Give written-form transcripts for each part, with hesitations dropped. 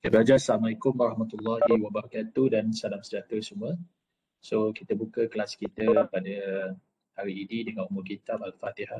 Okay, belajar. Assalamualaikum warahmatullahi wabarakatuh dan salam sejahtera semua. So, kita buka kelas kita pada hari ini dengan umur kitab Al-Fatihah.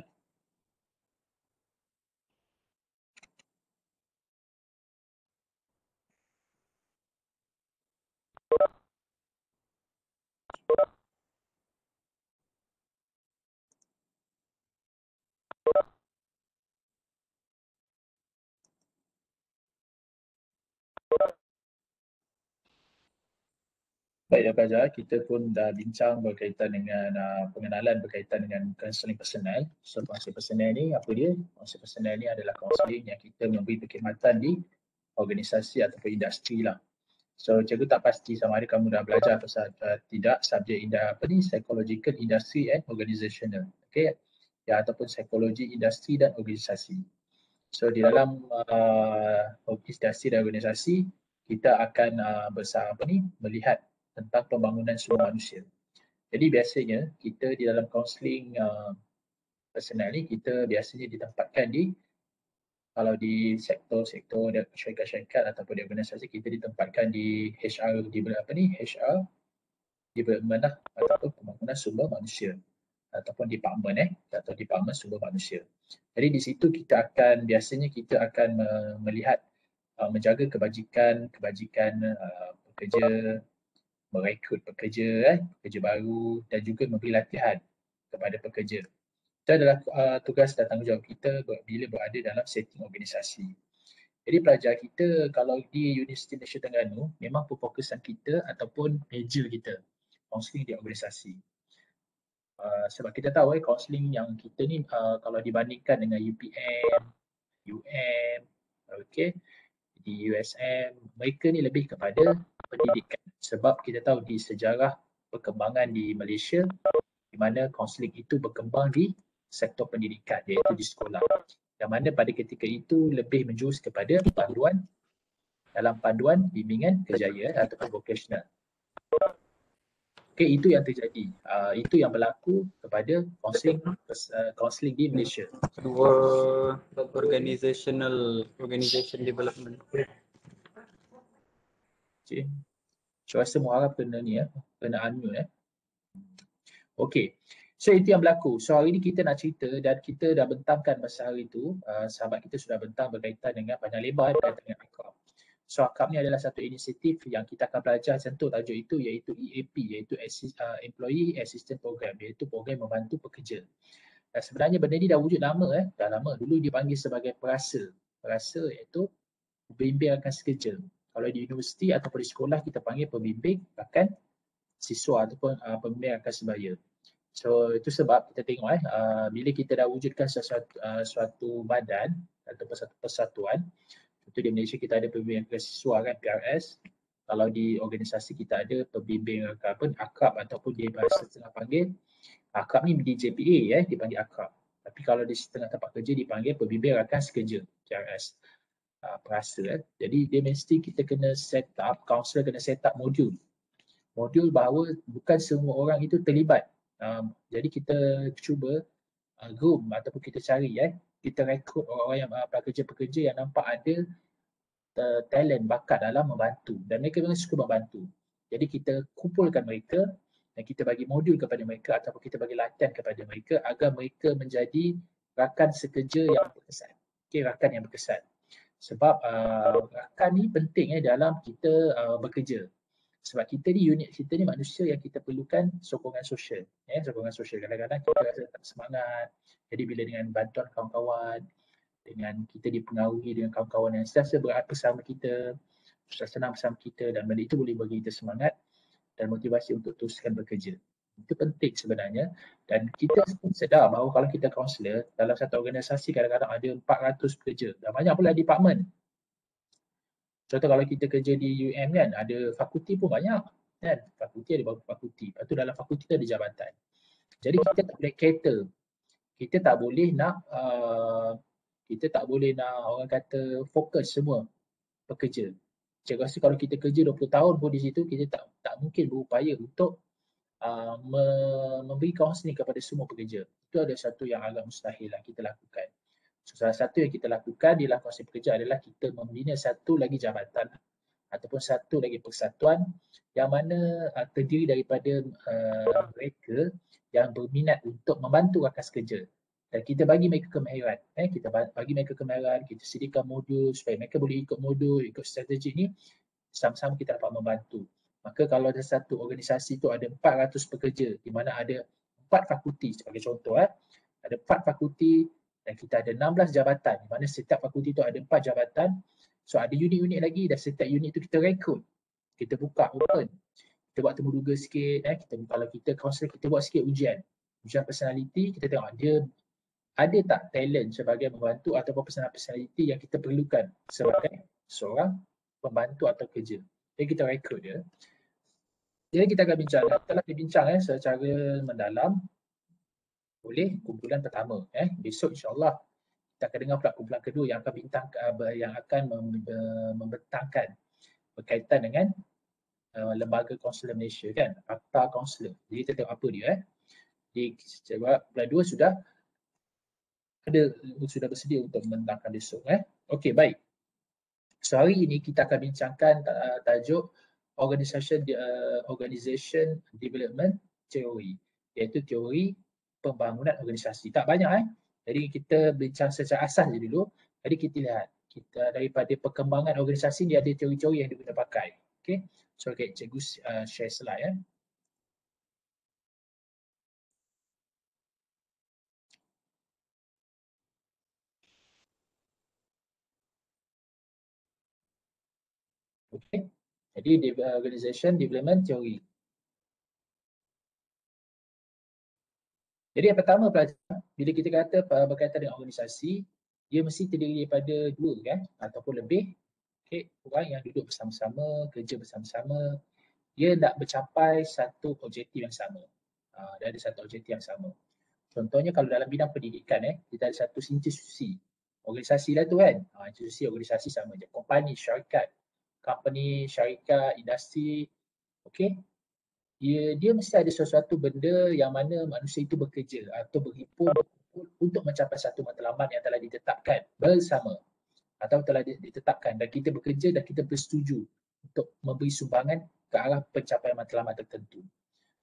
Baik, pelajar, kita pun dah bincang berkaitan dengan pengenalan berkaitan dengan kaunseling personal. So, kaunseling personal ni apa dia? Kaunseling personal ni adalah kaunseling yang kita memberi perkhidmatan di organisasi ataupun industri lah. So, cikgu tak pasti sama ada kamu dah belajar atau tidak subjek psychological industry and organizational. Okay? Ya, ataupun psikologi industri dan organisasi. So, di dalam industri dan organisasi, kita akan melihat tentang pembangunan sumber manusia. Jadi biasanya kita di dalam kaunseling personal ni, kita biasanya ditempatkan di, kalau di sektor-sektor syarikat-syarikat ataupun di organisasi, kita ditempatkan di HR, HR development lah, ataupun pembangunan sumber manusia ataupun department atau department sumber manusia. Jadi di situ kita akan melihat menjaga kebajikan pekerja, merekrut pekerja baru dan juga memberi latihan kepada pekerja. Itu adalah tugas dan tanggungjawab kita bila berada dalam setting organisasi. Jadi pelajar kita kalau di Universiti Malaysia Terengganu, memang fokusan kita ataupun major kita kaunseling di organisasi. Sebab kita tahu kaunseling yang kita ni kalau dibandingkan dengan UPM, UM, okay, di USM, mereka ni lebih kepada pendidikan. Sebab kita tahu di sejarah perkembangan di Malaysia, di mana kaunseling itu berkembang di sektor pendidikan, iaitu di sekolah. Yang mana pada ketika itu lebih menjurus kepada panduan bimbingan kerjaya ataupun vocational. Okay, itu yang terjadi. Itu yang berlaku kepada kaunseling di Malaysia. Dua organization development. Okay. So rasa muharab kena ni kena unmute Okay. So itu yang berlaku. So hari ni kita nak cerita dan kita dah bentangkan masa hari tu, sahabat kita sudah bentang berkaitan dengan panjang lebar berkaitan dengan AKAP. So AKAP ni adalah satu inisiatif yang kita akan belajar sentuh tajuk itu, iaitu EAP, iaitu Employee Assistance Program, iaitu program membantu pekerja. Dan sebenarnya benda ni dah wujud lama dah lama. Dulu dipanggil sebagai perasa. Perasa iaitu pembimbing akan sekerja. Kalau di universiti ataupun di sekolah kita panggil pembimbing akan siswa ataupun pembimbing akan sebaya. So itu sebab kita tengok bila kita dah wujudkan suatu badan ataupun satu persatuan. Contoh di Malaysia kita ada pembimbing akan siswa kan, PRS. Kalau di organisasi kita ada pembimbing AKAP ataupun di bahasa setengah panggil AKAP ni di JPA dipanggil AKAP. Tapi kalau di setengah tempat kerja dipanggil pembimbing rakan sekerja, PRS. Perasa. Jadi dia mesti kita kena set up, kaunselor kena set up modul bahawa bukan semua orang itu terlibat. Jadi kita cuba groom ataupun kita cari kita rekrut orang-orang yang pekerja-pekerja yang nampak ada talent, bakat dalam membantu dan mereka memang suka membantu. Jadi kita kumpulkan mereka dan kita bagi modul kepada mereka ataupun kita bagi latihan kepada mereka agar mereka menjadi rakan sekerja yang berkesan. Okay, rakan yang berkesan. Sebab rakan ni penting dalam kita bekerja. Sebab kita ni unit kita ni manusia yang kita perlukan sokongan sosial. Sokongan sosial. Kadang-kadang kita rasa tak semangat. Jadi bila dengan bantuan kawan-kawan, dengan kita dipengaruhi dengan kawan-kawan yang sentiasa berada bersama kita, senang bersama kita dan benda itu boleh bagi kita semangat dan motivasi untuk teruskan bekerja. Itu penting sebenarnya dan kita sedar bahawa kalau kita kaunselor dalam satu organisasi kadang-kadang ada 400 pekerja dan banyak pula department. Contoh kalau kita kerja di UM kan, ada fakulti pun banyak kan, fakulti ada beberapa fakulti, lepas tu dalam fakulti tu ada jabatan. Jadi kita tak boleh cater, kita tak boleh nak orang kata fokus semua pekerja. Saya rasa kalau kita kerja 20 tahun pun di situ, kita tak mungkin berupaya untuk memberi kaunseling kepada semua pekerja. Itu ada satu yang agak mustahil lah kita lakukan. So, salah satu yang kita lakukan di dalam kaunseling pekerja adalah kita membina satu lagi jabatan ataupun satu lagi persatuan yang mana terdiri daripada mereka yang berminat untuk membantu rakan sekerja. Dan kita bagi mereka kemahiran. Kita bagi mereka kemahiran, kita sediakan modul supaya mereka boleh ikut modul, ikut strategi ni, sama-sama kita dapat membantu. Maka kalau ada satu organisasi tu ada 400 pekerja di mana ada 4 fakulti sebagai contoh, ada 4 fakulti dan kita ada 16 jabatan di mana setiap fakulti tu ada 4 jabatan. So ada unit-unit lagi dan setiap unit tu kita rekrut. Kita buka open. Kita buat temu duga sikit, kalau kita kaunselor kita buat sikit ujian personality, kita tengok dia ada tak talent sebagai membantu ataupun personality yang kita perlukan sebagai seorang pembantu atau kerja. Jadi kita rekrut dia. Jadi kita akan bincang, telah dibincang secara mendalam oleh kumpulan pertama. Besok insyaAllah kita akan dengar pula kumpulan kedua yang akan membentangkan berkaitan dengan lembaga kaunselor Malaysia kan, Akta Kaunselor. Jadi kita tengok apa dia. Jadi kumpulan dua sudah bersedia untuk membentangkan besok. Okey, baik. So hari ini kita akan bincangkan tajuk Organization Development Theory, iaitu teori pembangunan organisasi. Tak banyak Jadi kita bincang secara asas je dulu. Jadi kita lihat daripada perkembangan organisasi dia ada teori-teori yang diguna pakai. Okey. So cikgu share slide Okey. Jadi Organization Development Theory. Jadi yang pertama pelajar, bila kita kata berkaitan dengan organisasi, dia mesti terdiri daripada dua ataupun lebih orang yang duduk bersama-sama, kerja bersama-sama, dia nak mencapai satu objektif yang sama. Dia ada satu objektif yang sama. Contohnya kalau dalam bidang pendidikan, kita ada satu institusi. Organisasi lah tu institusi, organisasi sama je. Kompani, syarikat, company, syarikat, industri, okey. Dia mesti ada sesuatu benda yang mana manusia itu bekerja atau berhimpun untuk mencapai satu matlamat yang telah ditetapkan bersama atau telah ditetapkan dan kita bekerja dan kita bersetuju untuk memberi sumbangan ke arah pencapaian matlamat tertentu.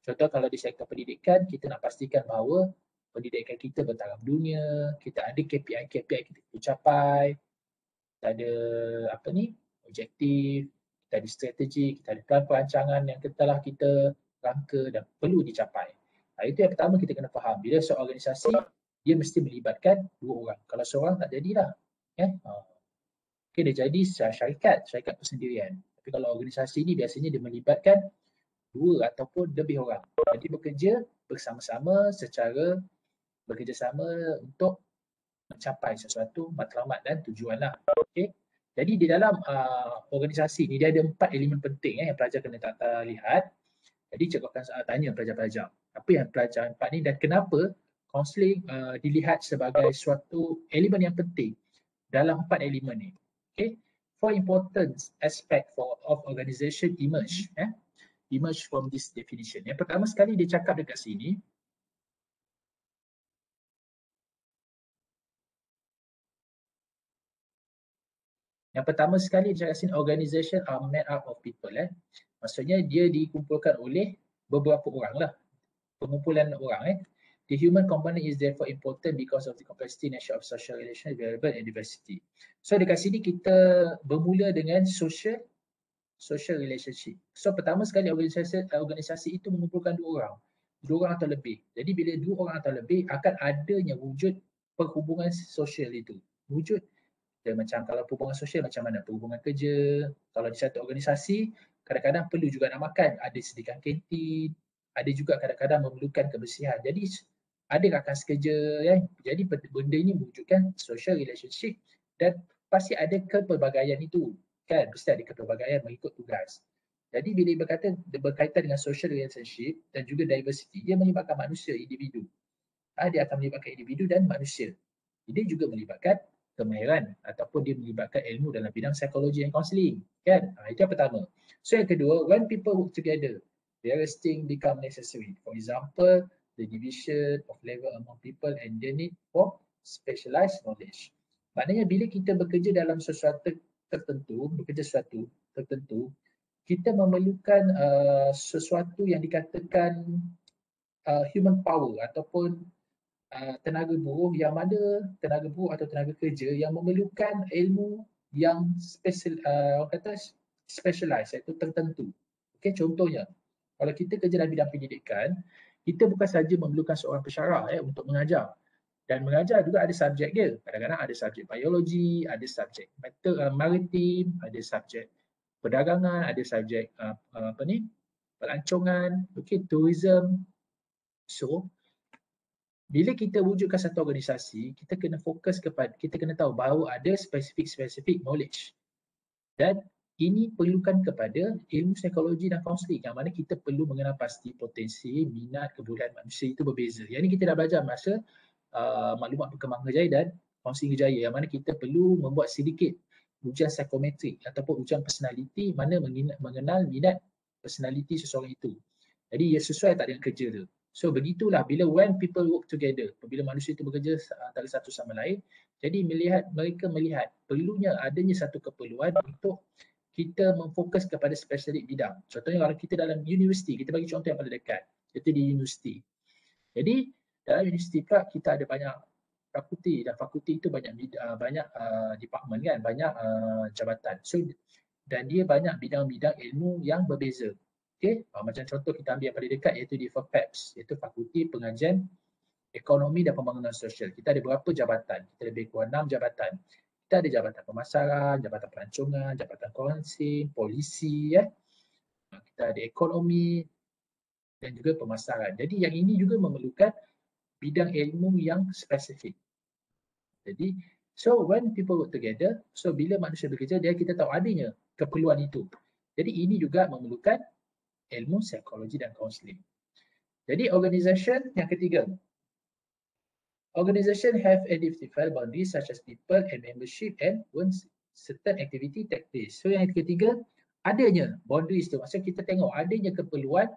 Contoh kalau di sektor pendidikan, kita nak pastikan bahawa pendidikan kita bertaraf dunia, kita ada KPI kita capai, kita ada objektif, kita ada strategi, kita ada plan perancangan yang telah kita rangka dan perlu dicapai. Itu yang pertama kita kena faham. Bila seorang organisasi, dia mesti melibatkan dua orang. Kalau seorang tak jadilah. Dia jadi syarikat persendirian. Tapi kalau organisasi ni biasanya dia melibatkan dua ataupun lebih orang. Jadi bekerja bersama-sama bekerjasama untuk mencapai sesuatu matlamat dan tujuan lah. Okay. Jadi di dalam organisasi ni dia ada 4 elemen penting yang pelajar kena lihat. Jadi cikgu akan tanya pelajar-pelajar, apa yang pelajar 4 ni dan kenapa kaunseling dilihat sebagai suatu elemen yang penting dalam 4 elemen ni. Okay. 4 important aspect of organisation emerge from this definition. Yang pertama sekali dia cakap dekat sini, organization are made up of people. Maksudnya dia dikumpulkan oleh beberapa orang lah. Pengumpulan orang. The human component is therefore important because of the complexity nature of social relations, variable and diversity. So dekat sini kita bermula dengan social relationship. So pertama sekali organisasi itu mengumpulkan dua orang atau lebih. Jadi bila dua orang atau lebih akan adanya wujud perhubungan sosial itu. Wujud macam kalau perhubungan sosial macam mana? Perhubungan kerja. Kalau di satu organisasi kadang-kadang perlu juga nak makan. Ada sediakan kantin. Ada juga kadang-kadang memerlukan kebersihan. Jadi ada rakan sekerja. Jadi benda ini mewujudkan social relationship dan pasti ada kepelbagaian itu. Kan? Mesti ada kepelbagaian mengikut tugas. Jadi bila berkaitan dengan social relationship dan juga diversity, dia melibatkan manusia, individu. Dia akan melibatkan individu dan manusia. Dia juga melibatkan kemahiran ataupun dia melibatkan ilmu dalam bidang psikologi dan kaunseling. Kan? Itu yang pertama. So yang kedua, when people work together, various things become necessary. For example, the division of labor among people and the need for specialized knowledge. Maknanya bila kita bekerja dalam sesuatu tertentu, bekerja sesuatu tertentu, kita memerlukan sesuatu yang dikatakan human power ataupun tenaga buruh, yang mana tenaga buruh atau tenaga kerja yang memerlukan ilmu yang orang kata specialized, iaitu tertentu. Okey, contohnya kalau kita kerja dalam bidang pendidikan, kita bukan saja memerlukan seorang pensyarah untuk mengajar. Dan mengajar juga ada subjek dia. Kadang-kadang ada subjek biologi, ada subjek maritim, ada subjek perdagangan, ada subjek pelancongan, tourism. So, bila kita wujudkan satu organisasi, kita kena fokus kepada, kita kena tahu bahawa ada spesifik knowledge. Dan ini perlukan kepada ilmu psikologi dan kaunseling, yang mana kita perlu mengenal pasti potensi, minat, kebolehan manusia itu berbeza. Yang ini kita dah belajar masa maklumat perkembangan kerjaya dan kaunseling kerjaya, yang mana kita perlu membuat sedikit ujian psikometrik ataupun ujian personality, mana mengenal minat personality seseorang itu. Jadi ia sesuai tak dengan kerja tu. So begitulah bila when people work together, bila manusia itu bekerja antara satu sama lain, jadi mereka melihat perlunya adanya satu keperluan untuk kita memfokus kepada spesialis bidang. Contohnya kalau kita dalam universiti, kita bagi contoh yang paling dekat, iaitu di universiti. Jadi dalam universiti pula kita ada banyak fakulti, dan fakulti itu banyak department kan, banyak jabatan. So dan dia banyak bidang-bidang ilmu yang berbeza. Okey, macam contoh kita ambil yang paling dekat iaitu di FAPEPS, iaitu Fakulti Pengajian Ekonomi dan Pembangunan Sosial. Kita ada berapa jabatan? Kita lebih kurang 6 jabatan. Kita ada jabatan pemasaran, jabatan pelancongan, jabatan kaunseling, polisi, kita ada ekonomi dan juga pemasaran. Jadi yang ini juga memerlukan bidang ilmu yang spesifik. Jadi, so when people work together, so bila manusia bekerja, kita tahu adanya keperluan itu. Jadi ini juga memerlukan ilmu psikologi dan kaunseling. Jadi organisation yang ketiga. Organisation have identified boundaries such as people and membership and when certain activity take place. So yang ketiga, adanya boundaries tu. Maksudnya kita tengok adanya keperluan,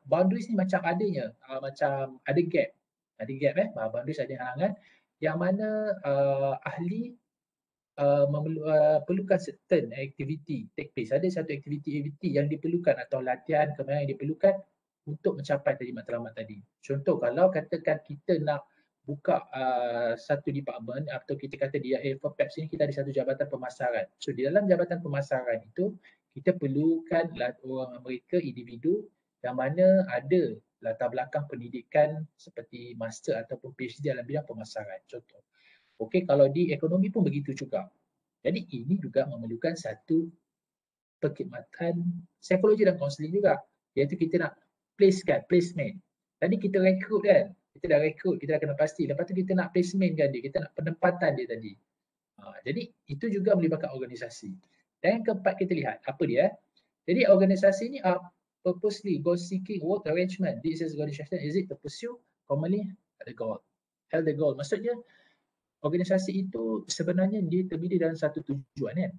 boundaries ni macam adanya, macam ada gap. Ada gap boundaries ada halangan yang mana ahli perlukan certain activity take place. Ada satu aktiviti yang diperlukan atau latihan kemahiran yang diperlukan untuk mencapai tadi matlamat tadi. Contoh kalau katakan kita nak buka satu department atau kita kata di FAPEPS ini kita ada satu jabatan pemasaran. So di dalam jabatan pemasaran itu kita perlukan orang mereka individu yang mana ada latar belakang pendidikan seperti master ataupun PhD dalam bidang pemasaran. Contoh. Okey, kalau di ekonomi pun begitu juga. Jadi ini juga memerlukan satu perkhidmatan psikologi dan kaunseling juga. Iaitu kita nak placement. Tadi kita rekrut kan, kita dah rekrut, kita dah kena pasti. Lepas tu kita nak placement kan dia, kita nak penempatan dia tadi. Jadi itu juga melibatkan organisasi. Dan yang keempat kita lihat, apa dia? Jadi organisasi ni purposely goal seeking work arrangement. This is organization, is it to pursue commonly the goal. The goal. Maksudnya organisasi itu sebenarnya dia terdiri dalam satu tujuan kan.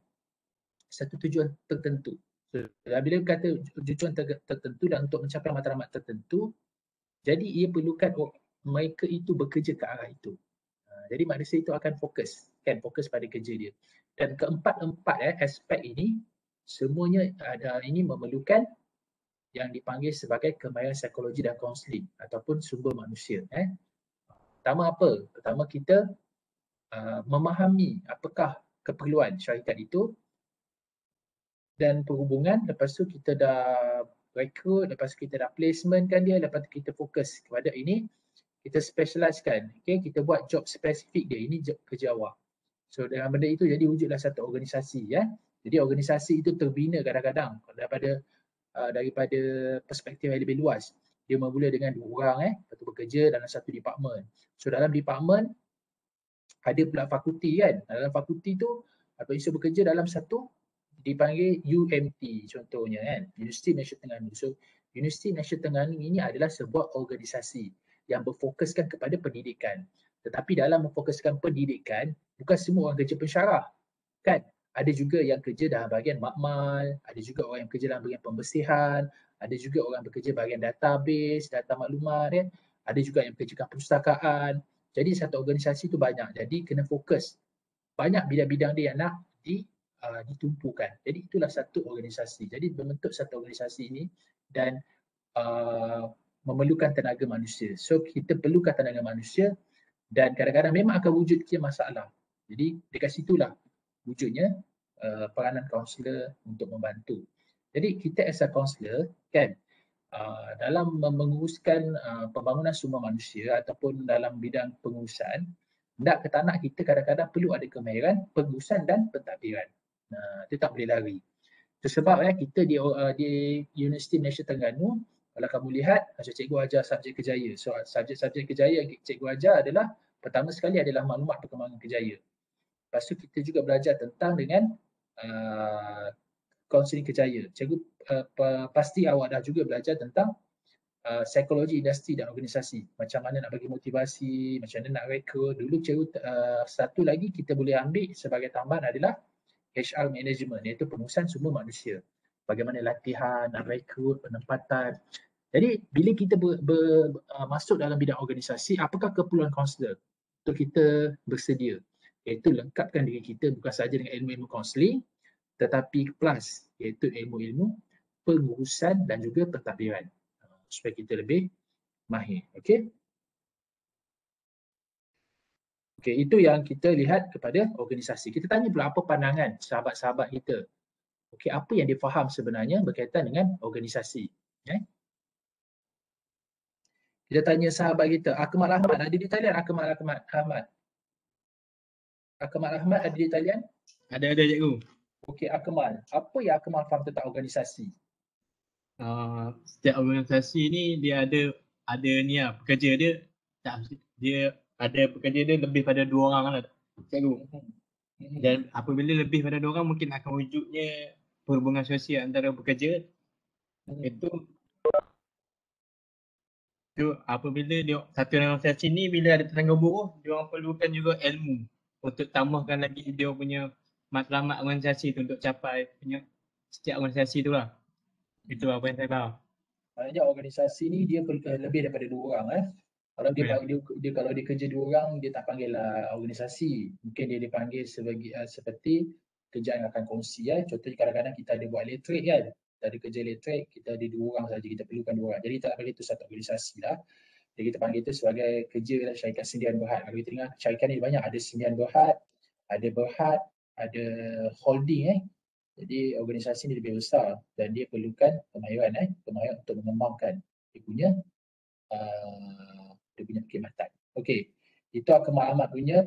Satu tujuan tertentu. So, bila kata tujuan tertentu dan untuk mencapai matlamat tertentu, jadi ia perlukan mereka itu bekerja ke arah itu. Jadi manusia itu akan fokus pada kerja dia. Dan keempat-empat aspek ini semuanya ini memerlukan yang dipanggil sebagai kemahiran psikologi dan kaunseling ataupun sumber manusia. Pertama apa? Pertama kita memahami apakah keperluan syarikat itu dan perhubungan. Lepas tu kita dah rekrut, lepas tu kita dah placementkan dia, lepas tu kita fokus kepada ini, kita specialisekan. Okay? Kita buat job spesifik dia, ini job kerja awak. So dengan benda itu jadi wujudlah satu organisasi. Jadi organisasi itu terbina kadang-kadang daripada perspektif yang lebih luas. Dia bermula dengan 2 orang lepas tu bekerja dalam satu department. So dalam department ada pula fakulti kan. Dalam fakulti tu atau isu bekerja dalam satu dipanggil UMT contohnya kan, Universiti Malaysia Terengganu. So Universiti Malaysia Terengganu ini adalah sebuah organisasi yang berfokuskan kepada pendidikan. Tetapi dalam memfokuskan pendidikan, bukan semua orang kerja pensyarah kan. Ada juga yang kerja dalam bahagian makmal, ada juga orang yang kerja dalam bahagian pembersihan, ada juga orang bekerja bahagian database, data maklumat kan. Ada juga yang bekerja perpustakaan. Jadi satu organisasi itu banyak. Jadi kena fokus. Banyak bidang-bidang dia yang nak ditumpukan. Jadi itulah satu organisasi. Jadi membentuk satu organisasi ini dan memerlukan tenaga manusia. So kita perlukan tenaga manusia dan kadang-kadang memang akan wujud masalah. Jadi dekat situlah wujudnya peranan kaunselor untuk membantu. Jadi kita as a kaunselor kan dalam menguruskan pembangunan sumber manusia ataupun dalam bidang pengurusan, nak ke tak nak kita kadang-kadang perlu ada kemahiran pengurusan dan pentadbiran. Itu tak boleh lari. Itu sebab kita di Universiti Malaysia Terengganu, kalau kamu lihat macam cikgu ajar subjek kejaya. So subjek-subjek kejaya yang cikgu ajar adalah pertama sekali adalah maklumat perkembangan kejaya. Lepas tu kita juga belajar tentang dengan kaunseling kejaya. Cikgu pasti awak dah juga belajar tentang psikologi industri dan organisasi. Macam mana nak bagi motivasi, macam mana nak rekrut. Dulu cikgu satu lagi kita boleh ambil sebagai tambahan adalah HR management, iaitu pengurusan sumber manusia. Bagaimana latihan, nak rekrut, penempatan. Jadi bila kita masuk dalam bidang organisasi, apakah keperluan kaunselor untuk kita bersedia? Iaitu lengkapkan diri kita bukan sahaja dengan ilmu-ilmu kaunseling, tetapi plus iaitu ilmu-ilmu pengurusan dan juga pentadbiran supaya kita lebih mahir. Okey? Okey, itu yang kita lihat kepada organisasi. Kita tanya pula apa pandangan sahabat-sahabat kita. Okey, apa yang dia faham sebenarnya berkaitan dengan organisasi. Kita tanya sahabat kita, Akmal Ahmad ada di talian? Akmal Ahmad. Akmal Ahmad ada di talian? Ada cikgu. Okey, Akmal. Apa yang Akmal faham tentang organisasi? Setiap organisasi ni dia ada ni lah, pekerja dia dia ada pekerja dia lebih pada 2 orang lah cikgu. Dan apabila lebih pada 2 orang mungkin akan wujudnya perhubungan sosial antara pekerja. Itu apabila dia satu organisasi ni bila ada tenaga buruh, dia orang perlukan juga ilmu untuk tambahkan lagi dia punya matlamat organisasi tu untuk capai punya setiap organisasi tu lah. Itu apa yang saya faham. Maknanya organisasi ni dia lebih daripada 2 orang. Kalau dia kalau dia kerja 2 orang, dia tak panggil lah organisasi. Mungkin dia dipanggil seperti kerjaan akan kongsi. Contohnya kadang-kadang kita ada buat elektrik kan. Kita ada kerja elektrik, kita ada 2 orang saja, kita perlukan 2 orang. Jadi tak panggil itu satu organisasi lah. Jadi kita panggil itu sebagai kerja syarikat sendian berhad. Kalau kita dengar syarikat ni banyak, ada sendian berhad, ada berhad, ada holding. Jadi organisasi ni lebih besar dan dia perlukan kemahiran untuk mengembangkan dia punya perkhidmatan. Okey. Itu Akmal Ahmad punya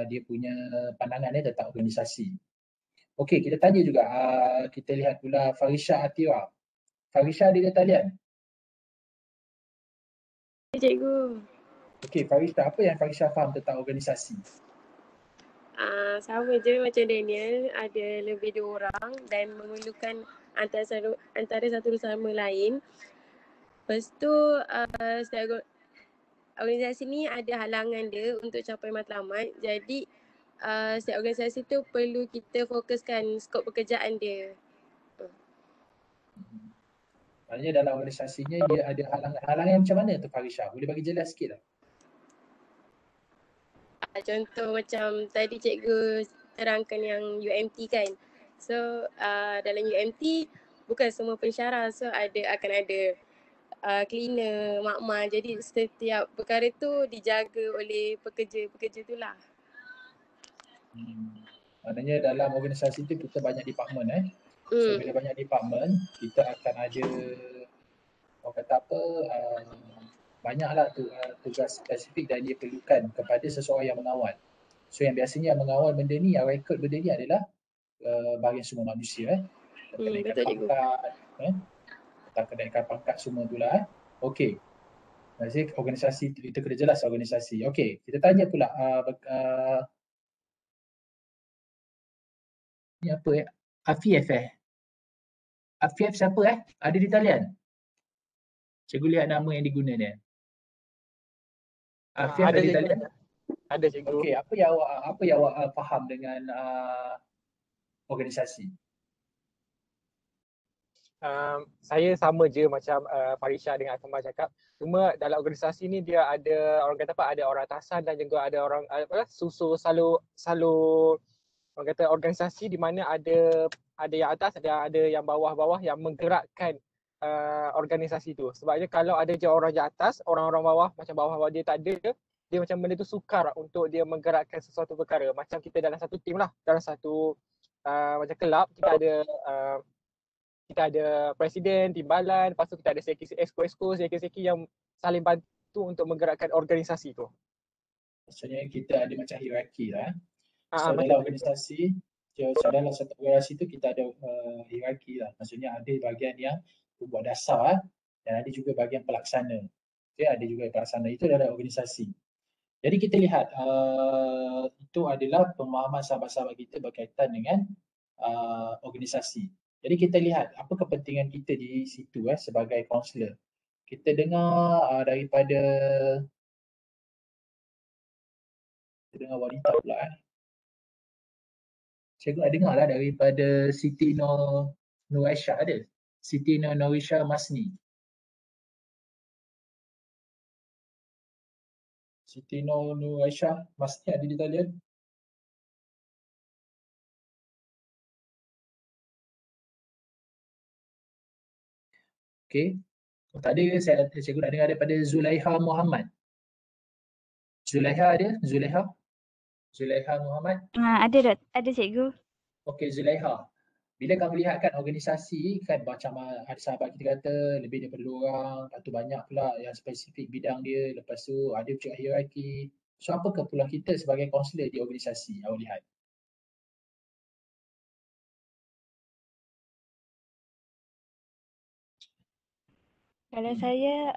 dia punya pandangan tentang organisasi. Okey, kita tanya juga kita lihat pula Farisha Atira. Farisha ada di talian? Cikgu. Okey, Farisha, apa yang Farisha faham tentang organisasi? Sama je macam Daniel, ada lebih 2 orang dan memerlukan antara satu sama lain. Lepas tu setiap organisasi ni ada halangan dia untuk capai matlamat. Jadi setiap organisasi tu perlu kita fokuskan skop pekerjaan dia. Maknanya dalam organisasinya dia ada halangan macam mana tu Farisha? Boleh bagi jelas sikit tak? Contoh macam tadi cikgu terangkan yang UMT kan. So dalam UMT bukan semua pensyarah, so akan ada cleaner, makmal. Jadi setiap perkara tu dijaga oleh pekerja-pekerja tu lah. Maknanya dalam organisasi tu kita banyak department So bila banyak department, kita akan ada orang kata apa banyaklah tugas spesifik dan dia perlukan kepada seseorang yang mengawal. So yang biasanya yang mengawal benda ni, yang rekod benda ni adalah bahagian semua manusia kenaikan pangkat, tentang kenaikan pangkat semua tu lah. Okey. Jadi organisasi itu kena jelas organisasi. Okey, kita tanya pula ni apa Afif Afif siapa ada di talian? Cikgu lihat nama yang diguna ni. Afif ada di talian? Ada cikgu. Okey, apa yang awak faham dengan organisasi? Saya sama je macam Farisha dengan Akmal cakap. Cuma dalam organisasi ni dia ada orang kata apa, ada orang atasan dan juga ada orang selalu orang kata organisasi di mana ada yang atas, ada yang bawah-bawah yang menggerakkan organisasi tu. Sebabnya kalau ada je orang yang atas, orang-orang bawah macam bawah-bawah dia tak ada, dia macam benda tu sukar untuk dia menggerakkan sesuatu perkara. Macam kita dalam satu tim lah, dalam satu macam kelab, kita ada presiden, timbalan, lepas tu kita ada exco, seki yang saling bantu untuk menggerakkan organisasi tu. Maksudnya kita ada macam hierarki lah. So macam dalam organisasi, dalam satu organisasi tu kita ada hierarki lah. Maksudnya ada bahagian yang buat dasar dan ada juga bahagian pelaksana. Okay, ada juga pelaksana. Itu dalam organisasi. Jadi kita lihat itu adalah pemahaman sahabat-sahabat kita berkaitan dengan organisasi. Jadi kita lihat apa kepentingan kita di situ sebagai kaunselor. Kita dengar daripada wanita pula Cikgu nak dengar lah daripada Siti Nur Aisyah ada. Siti Nur Aisyah Masni. Siti Nur Aisyah Masni ada di talian? Okey. Tak ada, cikgu nak dengar daripada Zulaiha Muhammad. Zulaiha ada? Zulaiha Muhammad? Ada cikgu. Okey, Zulaiha. Bila kamu lihat kan organisasi kan macam ada sahabat kita kata lebih daripada 2 orang, lepas tu banyak pula yang spesifik bidang dia, lepas tu ada juga hierarki. So apa keperluan kita sebagai kaunselor di organisasi awak lihat? Kalau saya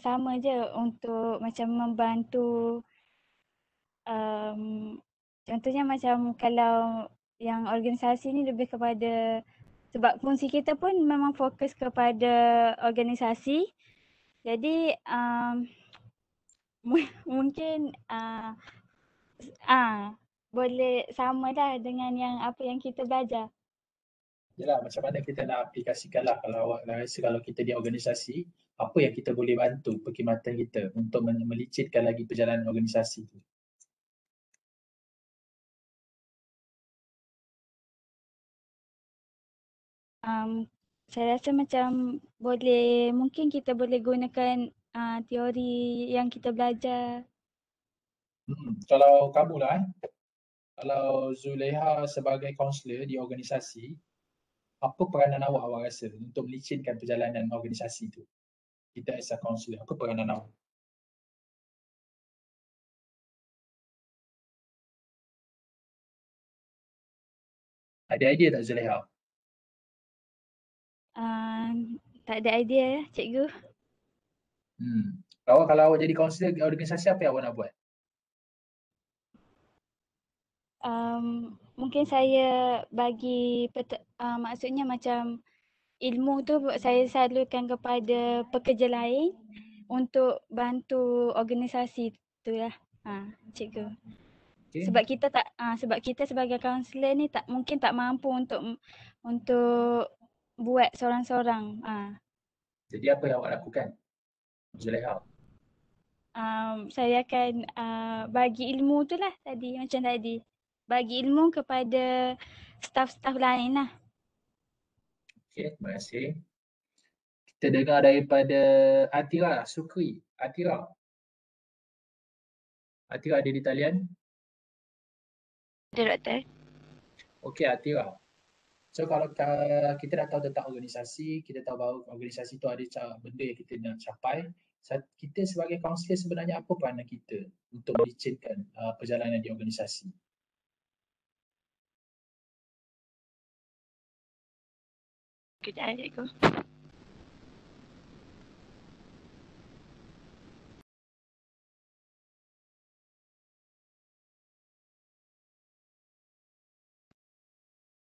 sama je untuk macam membantu contohnya macam kalau yang organisasi ni lebih kepada sebab fungsi kita pun memang fokus kepada organisasi. Jadi mungkin boleh sama lah dengan yang apa yang kita belajar. Yalah, macam mana kita nak aplikasikanlah kalau awak rasa kalau kita di organisasi, apa yang kita boleh bantu perkhidmatan kita untuk melicitkan lagi perjalanan organisasi tu. Saya rasa macam mungkin kita boleh gunakan teori yang kita belajar. Kalau kamu lah kalau Zulaiha sebagai kaunselor di organisasi, apa peranan awak rasa untuk melicitkan perjalanan organisasi tu? Kita as a kaunselor, apa peranan awak? Ada idea tak Zulaiha? Tak ada idea cikgu. Kalau awak jadi kaunselor organisasi, apa yang awak nak buat? Mungkin saya bagi maksudnya macam ilmu tu saya salurkan kepada pekerja lain untuk bantu organisasi tu lah. Cikgu. Okay. Sebab kita sebagai kaunselor ni mungkin tak mampu untuk buat seorang-seorang. Jadi apa yang awak lakukan, Zulaiha? Saya akan bagi ilmu tu lah macam tadi. Bagi ilmu kepada staf-staf lain lah. Okay, terima kasih. Kita dengar daripada Atira Sukri. Atira ada di talian? Ada, Doktor. Okey, Atira. So kalau kita dah tahu tentang organisasi, kita tahu bahawa organisasi tu ada benda yang kita nak capai, kita sebagai kaunselor sebenarnya apa peranan kita untuk melicitkan perjalanan di organisasi? Kejap cikgu.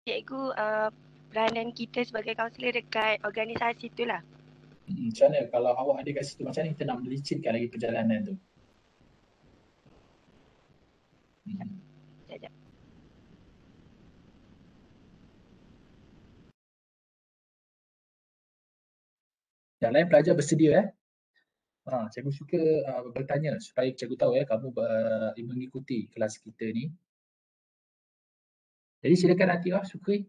Cikgu, peranan kita sebagai kaunselor dekat organisasi tu lah. Macam mana kalau awak ada kat situ, macam mana kita nak melicitkan lagi perjalanan tu? Sekejap. Yang lain pelajar bersedia cikgu suka bertanya supaya cikgu tahu kamu mengikuti kelas kita ni. Jadi silakan Atira, Sukri.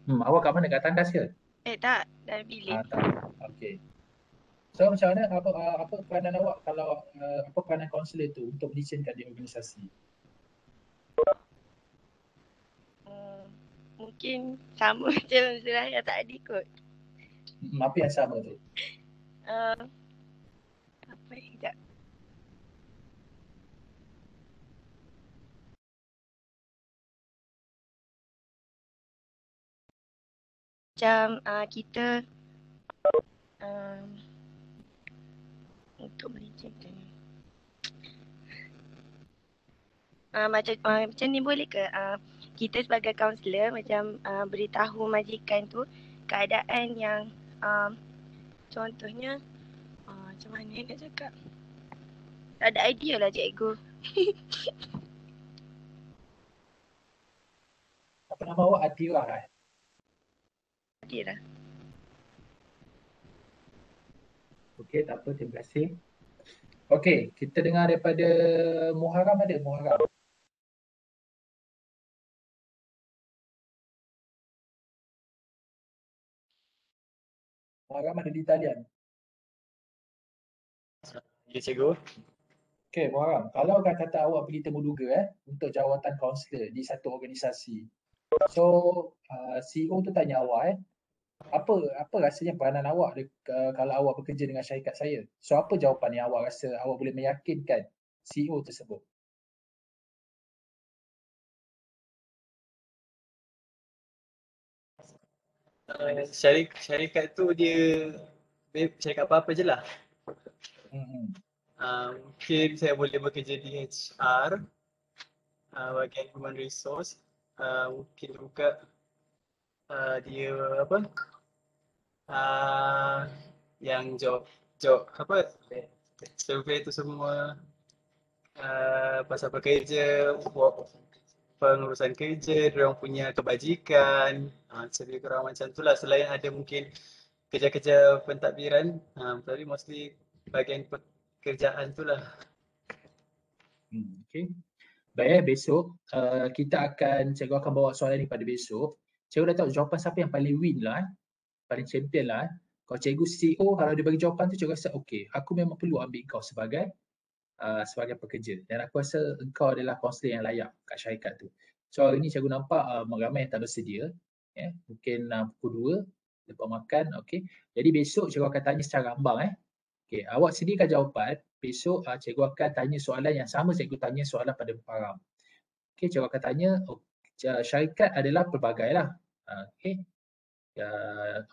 Awak kat mana? Kat tandas ke? Tak, dah pilih. Tak. Okey. So macam mana apa peranan awak kalau apa peranan kaunselor tu untuk melicinkan di organisasi? Mungkin sama macam Zuraya tadi kot. Apa yang sama tu? Apa sekejap. Macam kita untuk melicinkan macam ni boleh ke kita sebagai kaunselor macam beritahu majikan tu keadaan yang contohnya macam mana nak cakap, tak ada idea lah cikgu. Apa nama awak? Atira Adira. Okey, tak apa, terima kasih. Okey, kita dengar daripada Muharram ada? Muharram. Muharram ada di talian. Ya cikgu. Okey, Muharram. Kalau kata awak pergi temu duga untuk jawatan kaunselor di satu organisasi. So, CEO tu tanya awak apa rasanya peranan awak kalau awak bekerja dengan syarikat saya? So, apa jawapan yang awak rasa awak boleh meyakinkan CEO tersebut? Syarikat tu dia syarikat apa-apa je lah. Mungkin saya boleh bekerja di HR, bahagian human resource, mungkin juga dia apa yang job apa survey tu semua, pasal pekerja, pengurusan kerja, diorang punya kebajikan, lebih kurang macam tu lah. Selain ada mungkin kerja-kerja pentadbiran, tapi mostly bahagian pekerjaan tu lah. Okay. Baik, besok cikgu akan bawa soalan ni pada besok. Cikgu dah tahu jawapan siapa yang paling win lah, paling champion lah. Kalau cikgu CEO, kalau dia bagi jawapan tu, cikgu rasa okey, aku memang perlu ambil kau sebagai pekerja. Dan aku rasa engkau adalah kaunselor yang layak kat syarikat tu. So hari ni cikgu nampak ramai yang tak bersedia. Mungkin pukul 2 lepas makan. Okay. Jadi besok cikgu akan tanya secara ambang. Okay. Awak sediakan jawapan. Besok cikgu akan tanya soalan yang sama cikgu tanya soalan pada Muharram. Okay. Cikgu akan tanya, syarikat adalah pelbagai lah. Okay.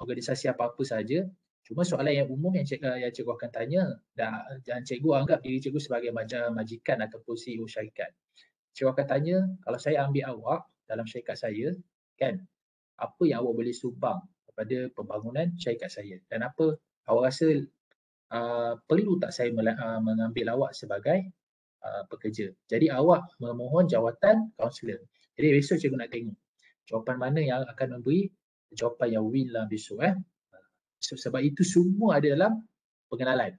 Organisasi apa-apa saja. Cuma soalan yang umum yang cikgu akan tanya, dan cikgu anggap diri cikgu sebagai majikan ataupun CEO syarikat. Cikgu akan tanya, kalau saya ambil awak dalam syarikat saya, kan, apa yang awak boleh sumbang kepada pembangunan syarikat saya? Dan apa awak rasa perlu tak saya mengambil awak sebagai pekerja? Jadi awak memohon jawatan kaunselor. Jadi besok cikgu nak tengok jawapan mana yang akan memberi jawapan yang win lah besok. So, sebab itu semua ada dalam pengenalan.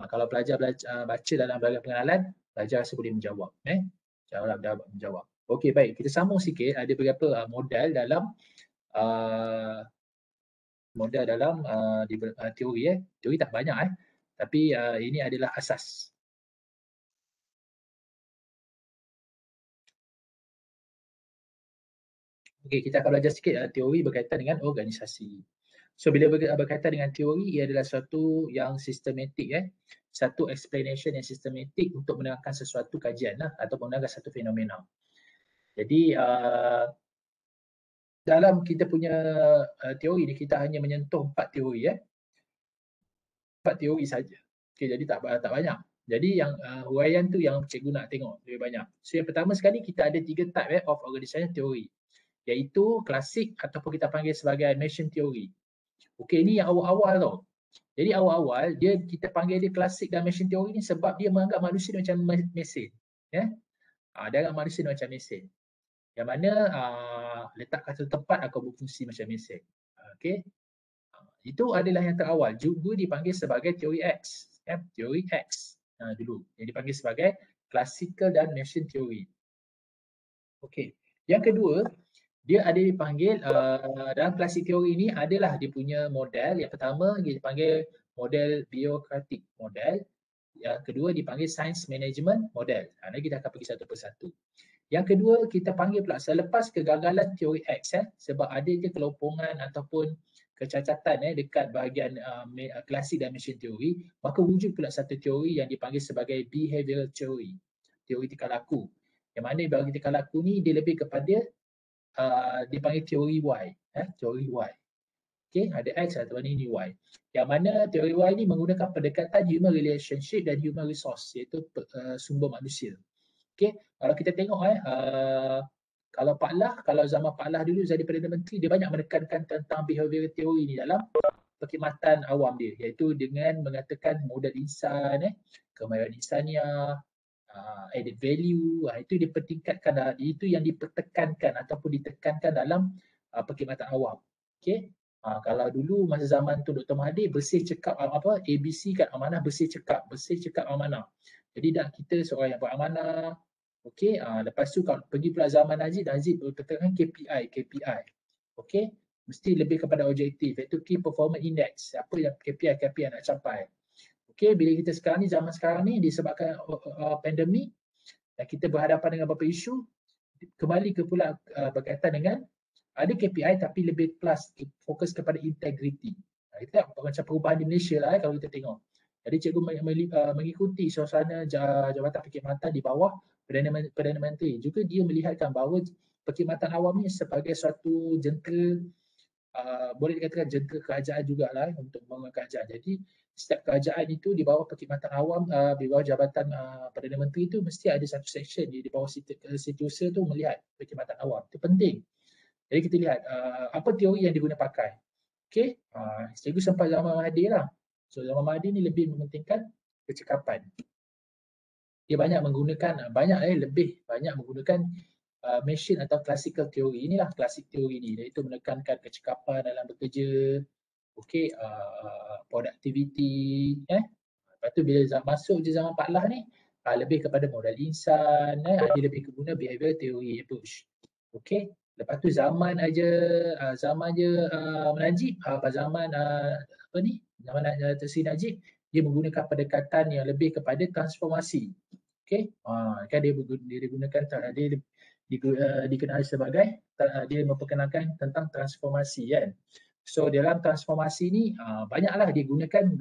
Kalau pelajar baca dalam bahagian pengenalan, pelajar rasa boleh menjawab. Menjawab. Okey, baik. Kita sambung sikit. Ada beberapa modal dalam teori. Teori tak banyak. Tapi ini adalah asas. Okey, kita akan belajar sikit teori berkaitan dengan organisasi. So bila berkaitan dengan teori, ia adalah satu yang sistematik, satu explanation yang sistematik untuk menerangkan sesuatu kajian atau menerangkan satu fenomena. Jadi dalam kita punya teori ni kita hanya menyentuh 4 teori 4 teori saja. Okay, jadi tak banyak. Jadi yang huraian tu yang cikgu nak tengok lebih banyak. So yang pertama sekali kita ada 3 type of organization theory, iaitu klasik ataupun kita panggil sebagai mission theory. Okey, ni yang awal-awal tau. Jadi awal-awal kita panggil dia klasik dan machine theory ni sebab dia menganggap manusia ni macam mesin. Dia anggap manusia ni macam mesin. Yang mana letak kat satu tempat akan berfungsi macam mesin. Okey. Itu adalah yang terawal. Juga dipanggil sebagai teori X. Teori X dulu. Yang dipanggil sebagai classical dan machine theory. Okey. Yang kedua, dia ada dipanggil dalam klasik teori ni adalah dia punya model. Yang pertama dia dipanggil model biokratik model. Yang kedua dipanggil science management model. Nanti kita akan pergi satu persatu. Yang kedua kita panggil pula selepas kegagalan teori X sebab ada je kelompongan ataupun kecacatan dekat bahagian klasik dan machine teori, maka wujud pula satu teori yang dipanggil sebagai behavioral theory, teori tingkah laku. Yang mana bagi tingkah laku ni dia lebih kepada dipanggil teori Y, teori Y. Okey, ada X ataupun ini Y. Yang mana teori Y ni menggunakan pendekatan human relationship dan human resource, iaitu sumber manusia. Okey, kalau kita tengok kalau Pak Lah, kalau zaman Pak Lah dulu jadi Perdana Menteri, dia banyak menekankan tentang behavioral theory ni dalam perkhidmatan awam dia, iaitu dengan mengatakan modal insan, kemahiran insaniah, added value, itu dipertingkatkan, itu yang dipertekankan ataupun ditekankan dalam perkhidmatan awam. Okey. Kalau dulu masa zaman tu Dr. Mahathir bersih cekap ABC kat amanah, bersih cekap amanah. Jadi dah kita seorang yang beramanah. Okey, lepas tu kalau pergi pula zaman Najib bertekankan KPI. Okey, mesti lebih kepada objektif, iaitu Key Performance Index. Apa yang KPI nak capai. Okey, bila kita sekarang ni, zaman sekarang ni disebabkan pandemik dan kita berhadapan dengan beberapa isu, kembali ke pula berkaitan dengan ada KPI tapi lebih plus fokus kepada integriti. Itu macam perubahan di Malaysia lah kalau kita tengok. Jadi cikgu mengikuti suasana Jabatan Perkhidmatan di bawah Perdana Menteri. Juga dia melihatkan bahawa perkhidmatan awam ni sebagai suatu jentera, boleh dikatakan jentera kerajaan jugalah untuk membangun kerajaan. Jadi setiap kerajaan itu di bawah perkhidmatan awam, di bawah Jabatan Perdana Menteri itu mesti ada satu section di bawah setiausaha tu melihat perkhidmatan awam. Itu penting. Jadi kita lihat apa teori yang diguna pakai. Okey, cikgu sampai zaman Mahathir lah. So zaman Mahathir ni lebih mementingkan kecekapan. Dia banyak menggunakan, lebih banyak menggunakan machine atau classical theory. Inilah klasik teori ni, iaitu menekankan kecekapan dalam bekerja. Okey, productivity. Lepas tu bila masuk je zaman Pak Lah ni, lebih kepada modal insan, dia lebih guna behavioral theory approach. Okey. Lepas tu zaman Najib, zaman zaman Sri Najib, dia menggunakan pendekatan yang lebih kepada transformasi. Okey, kan dia digunakan, dia dikenali sebagai, dia memperkenalkan tentang transformasi kan. So dalam transformasi ni banyaklah digunakan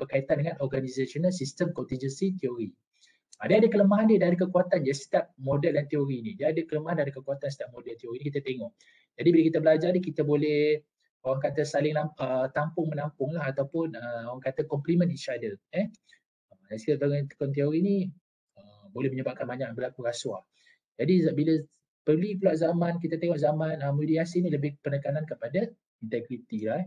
berkaitan dengan organizational system contingency theory. Dia ada kelemahan dia dan ada kekuatan dia setiap model dan teori ni. Dia ada kelemahan dan ada kekuatan setiap model teori ni, kita tengok. Jadi bila kita belajar ni, kita boleh orang kata saling tampung menampung lah, ataupun orang kata complement each other. Dari segi teori ni boleh menyebabkan banyak berlaku rasuah. Jadi bila pergi pula zaman, kita tengok zaman Muhyiddin Yassin ni lebih penekanan kepada integriti lah.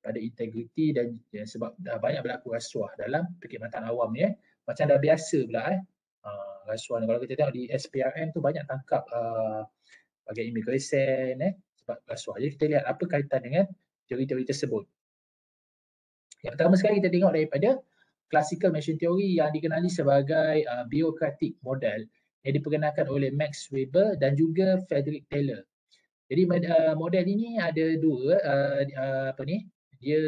Pada integriti dan sebab dah banyak berlaku rasuah dalam perkhidmatan awam ni. Macam dah biasa pula rasuah ni. Kalau kita tengok di SPRM tu banyak tangkap bagian immigration sebab rasuah. Jadi kita lihat apa kaitan dengan teori-teori tersebut. Yang pertama sekali kita tengok daripada classical machine theory yang dikenali sebagai bureaucratic model yang diperkenalkan oleh Max Weber dan juga Frederick Taylor. Jadi model ini ada dua, dia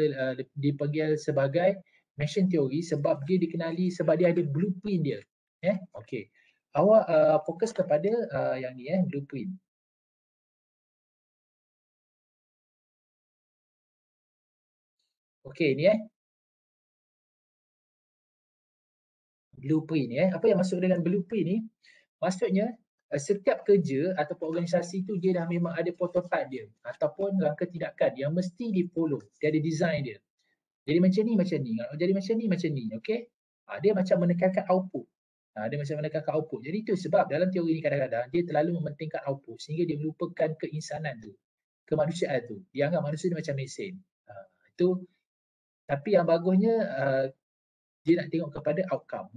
dipanggil sebagai machine theory sebab dia dikenali sebab dia ada blueprint dia. Okey. Awak fokus kepada yang ni blueprint. Okey ni blueprint ni apa yang maksud dengan blueprint ni? Maksudnya setiap kerja ataupun organisasi tu dia dah memang ada prototype dia ataupun rangka tindakan yang mesti di-follow. Dia ada design dia. Jadi macam ni, jadi macam ni, okey? Dia macam menekankan output. Dia macam menekankan output. Jadi itu sebab dalam teori ni kadang-kadang dia terlalu mementingkan output sehingga dia melupakan keinsanan tu, kemanusiaan tu. Dia anggap manusia ni macam mesin. Itu tapi yang bagusnya dia nak tengok kepada outcome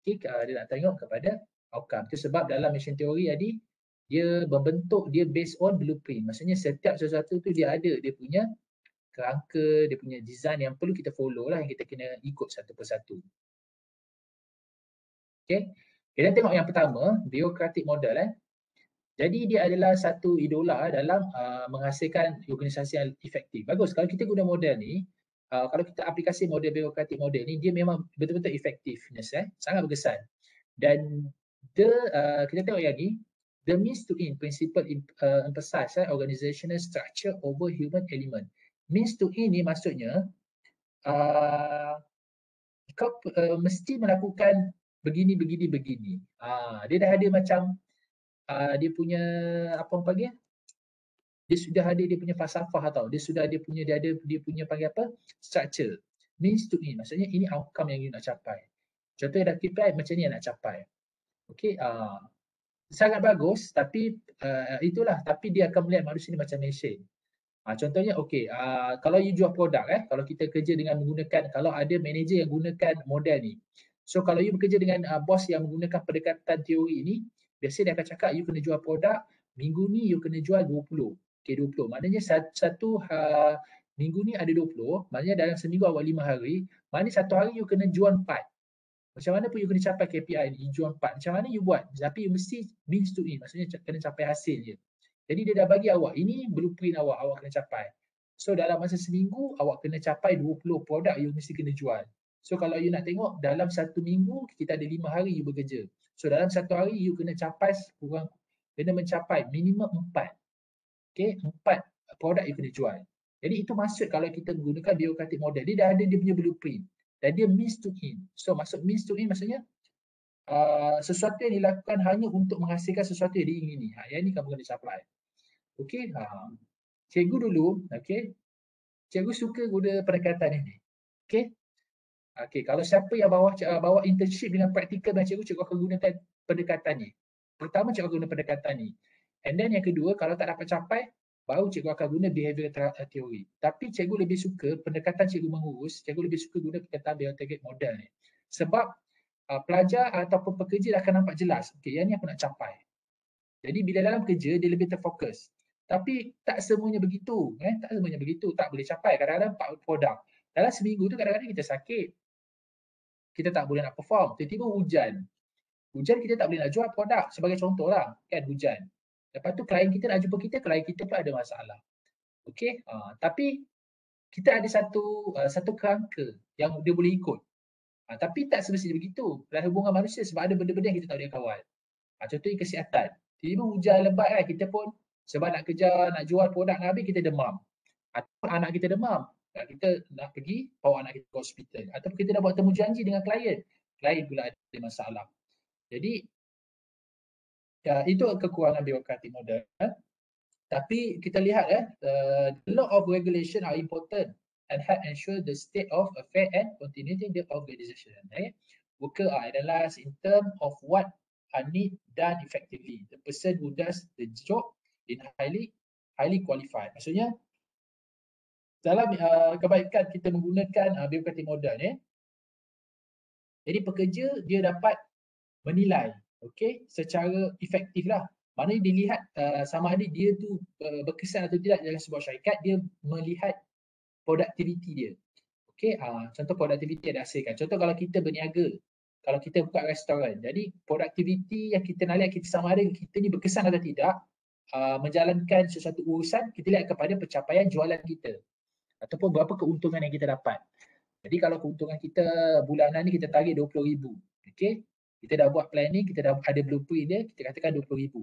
Okay, dia nak tengok kepada outcome. Itu sebab dalam machine theory tadi dia membentuk dia based on blueprint. Maksudnya setiap sesuatu tu dia ada dia punya kerangka, dia punya design yang perlu kita follow lah, yang kita kena ikut satu persatu. Okay. Kita tengok yang pertama, bureaucratic model. Jadi dia adalah satu idola dalam menghasilkan organisasi yang efektif. Bagus, kalau kita guna model ni, kalau kita aplikasi model bureaucratic model ni, dia memang betul-betul effectiveness, sangat berkesan. Dan kita tengok yang ni, the means to end principle emphasize organizational structure over human element. Means to end ni maksudnya kau mesti melakukan begini. Dia dah ada macam dia punya apa orang panggil? Dia sudah ada dia punya falsafah tau. Dia ada dia punya panggil apa? Structure. Means to end. Maksudnya ini outcome yang you nak capai. Contohnya dah KPI macam ni yang nak capai. Okey, sangat bagus tapi itulah, tapi dia akan melihat manusia ni macam mesin. Contohnya okey, kalau you jual produk kalau kita kerja dengan menggunakan, kalau ada manager yang gunakan model ni. So kalau you bekerja dengan bos yang menggunakan pendekatan teori ni, biasanya dia akan cakap you kena jual produk, minggu ni you kena jual 20. Okey, 20. Maknanya satu minggu ni ada 20, maknanya dalam seminggu awak 5 hari, maknanya satu hari you kena jual 4. Macam mana pun you kena capai KPI ni, you jual 4. Macam mana you buat? Tapi you mesti means to end, maksudnya kena capai hasil je. Jadi dia dah bagi awak, ini blueprint awak kena capai. So dalam masa seminggu, awak kena capai 20 produk you mesti kena jual. So kalau you nak tengok, dalam satu minggu, kita ada 5 hari you bekerja. So dalam satu hari, you kena capai kena mencapai minimum 4. Okay, 4 produk you kena jual. Jadi itu maksud kalau kita menggunakan bureaucratic model, dia dah ada dia punya blueprint. Dan dia means to end. So maksud means to end maksudnya sesuatu yang dilakukan hanya untuk menghasilkan sesuatu yang diingini. Yang ni kamu kena capai. Okey, cikgu dulu, okey. Cikgu suka guna pendekatan ini. Okey. Okey, kalau siapa yang bawa internship dengan praktikal dengan cikgu akan gunakan pendekatan ni. Pertama cikgu guna pendekatan ni. And then yang kedua, kalau tak dapat capai, baru cikgu akan guna behavioral theory. Tapi cikgu lebih suka pendekatan cikgu mengurus, cikgu lebih suka guna pendekatan bureaucratic model ni. Sebab pelajar ataupun pekerja akan nampak jelas, okey, yang ni aku nak capai. Jadi bila dalam kerja dia lebih terfokus. Tapi tak semuanya begitu, tak semuanya begitu, tak boleh capai. Kadang-kadang 4 produk. Dalam seminggu tu kadang-kadang kita sakit. Kita tak boleh nak perform, tiba-tiba hujan. Hujan kita tak boleh nak jual produk, sebagai contohlah, kan hujan. Lepas tu klien kita nak jumpa kita, klien kita pun ada masalah. Okey, tapi kita ada satu kerangka yang dia boleh ikut. Tapi tak semestinya begitu. Dalam hubungan manusia sebab ada benda-benda yang kita tak boleh kawal. Contohnya kesihatan. Tiba-tiba hujan lebat kita pun sebab nak kejar, nak jual produk nak habis, kita demam. Atau anak kita demam. Kita nak pergi bawa anak kita ke hospital. Atau kita dah buat temu janji dengan klien. Klien pula ada masalah. Jadi itu kekurangan bureaucratic model. Tapi kita lihat the law of regulation are important and help ensure the state of affair and continuity of the organization. Worker are analysed in terms of what are need done effectively. The person who does the job is highly qualified. Maksudnya dalam kebaikan kita menggunakan bureaucratic model ni, jadi pekerja dia dapat menilai, okey, secara efektif lah. Maknanya dilihat sama ada dia tu berkesan atau tidak dalam sebuah syarikat, dia melihat produktiviti dia. Okey, contoh produktiviti yang dihasilkan. Contoh kalau kita berniaga, kalau kita buka restoran, jadi produktiviti yang kita nak lihat kita sama ada kita ni berkesan atau tidak menjalankan sesuatu urusan, kita lihat kepada pencapaian jualan kita ataupun berapa keuntungan yang kita dapat. Jadi kalau keuntungan kita bulanan ni kita target 20,000. Okey, kita dah buat planning, kita dah ada blueprint dia, kita katakan 20,000.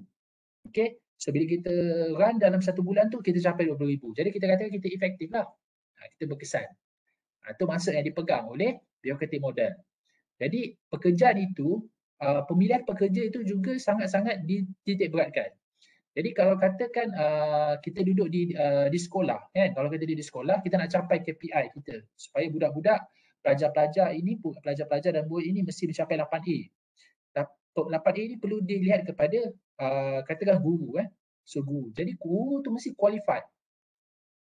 Okey, so bila kita run dalam satu bulan tu kita capai 20,000. Jadi kita katakan kita efektif lah. Kita berkesan. Itu maksud yang dipegang oleh bureaucratic model. Jadi pekerjaan itu, pemilihan pekerja itu juga sangat-sangat dititik beratkan. Jadi kalau katakan kita duduk di sekolah, kan? Kalau kita di sekolah, kita nak capai KPI kita supaya budak-budak, pelajar-pelajar ini, pelajar-pelajar dan murid ini mesti mencapai 8A. 8A ini perlu dilihat kepada katakan guru, so guru. Jadi guru tu mesti qualified.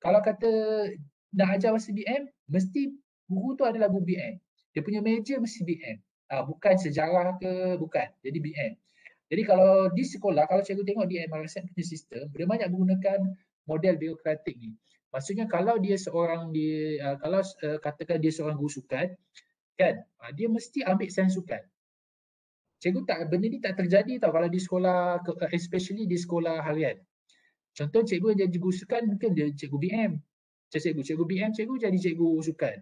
Kalau kata nak ajar masa BM, mesti guru tu adalah guru BM. Dia punya major mesti BM. Bukan sejarah ke, bukan. Jadi BM. Jadi kalau di sekolah, kalau cikgu tengok di MRSM punya sistem, dia banyak menggunakan model bureaucratic ni. Maksudnya kalau dia seorang kalau katakan dia seorang guru sukan, kan, dia mesti ambil sains sukan. Cikgu benda ni tak terjadi tau kalau di sekolah, especially di sekolah harian. Contoh cikgu yang jadi cikgu sukan mungkin dia cikgu BM. Cikgu BM, cikgu jadi cikgu sukan.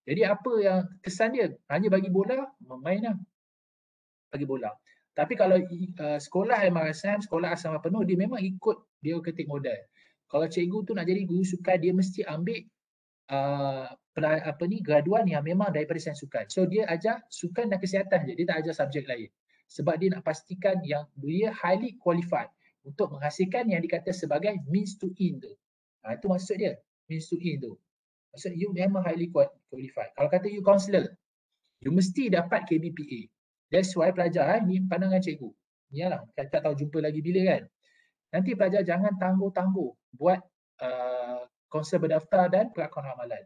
Jadi apa yang kesan dia? Hanya bagi bola, main lah. Bagi bola. Tapi kalau sekolah MRSM, sekolah asrama penuh, dia memang ikut bureaucratic model. Kalau cikgu tu nak jadi guru sukan, dia mesti ambil graduan yang memang daripada sains sukan. So dia ajar sukan dan kesihatan je, dia tak ajar subjek lain. Sebab dia nak pastikan yang dia highly qualified untuk menghasilkan yang dikata sebagai means to in tu. Itu maksud dia, means to in tu. Maksud you memang highly qualified. Kalau kata you counselor, you mesti dapat KBPA. That's why pelajar, ni pandangan cikgu. Yalah, tak tahu jumpa lagi bila kan. Nanti pelajar jangan tangguh-tangguh buat konsep berdaftar dan pelakon amalan.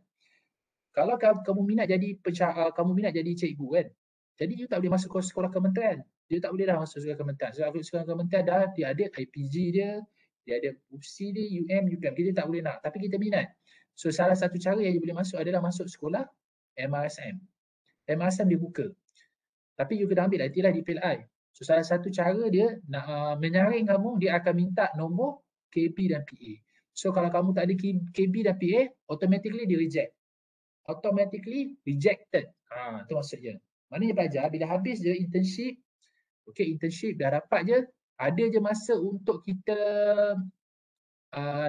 Kalau kamu minat jadi cikgu kan, jadi you tak boleh masuk ke sekolah kementerian. Dia tak boleh dah masuk sekolah kementerian. Sebab sekolah kementerian dia ada IPG dia ada UPSI dia, UPM. Kita tak boleh nak. Tapi kita minat. So salah satu cara yang you boleh masuk adalah masuk sekolah MRSM. MRSM dia buka. Tapi you kena ambil nantilah di PLI. So salah satu cara dia nak menyaring kamu, dia akan minta nombor KB dan PA. So kalau kamu tak ada KB dan PA, automatically dia reject. Automatically rejected. Itu maksudnya. Maknanya pelajar bila habis je internship, internship dah dapat je, ada je masa untuk kita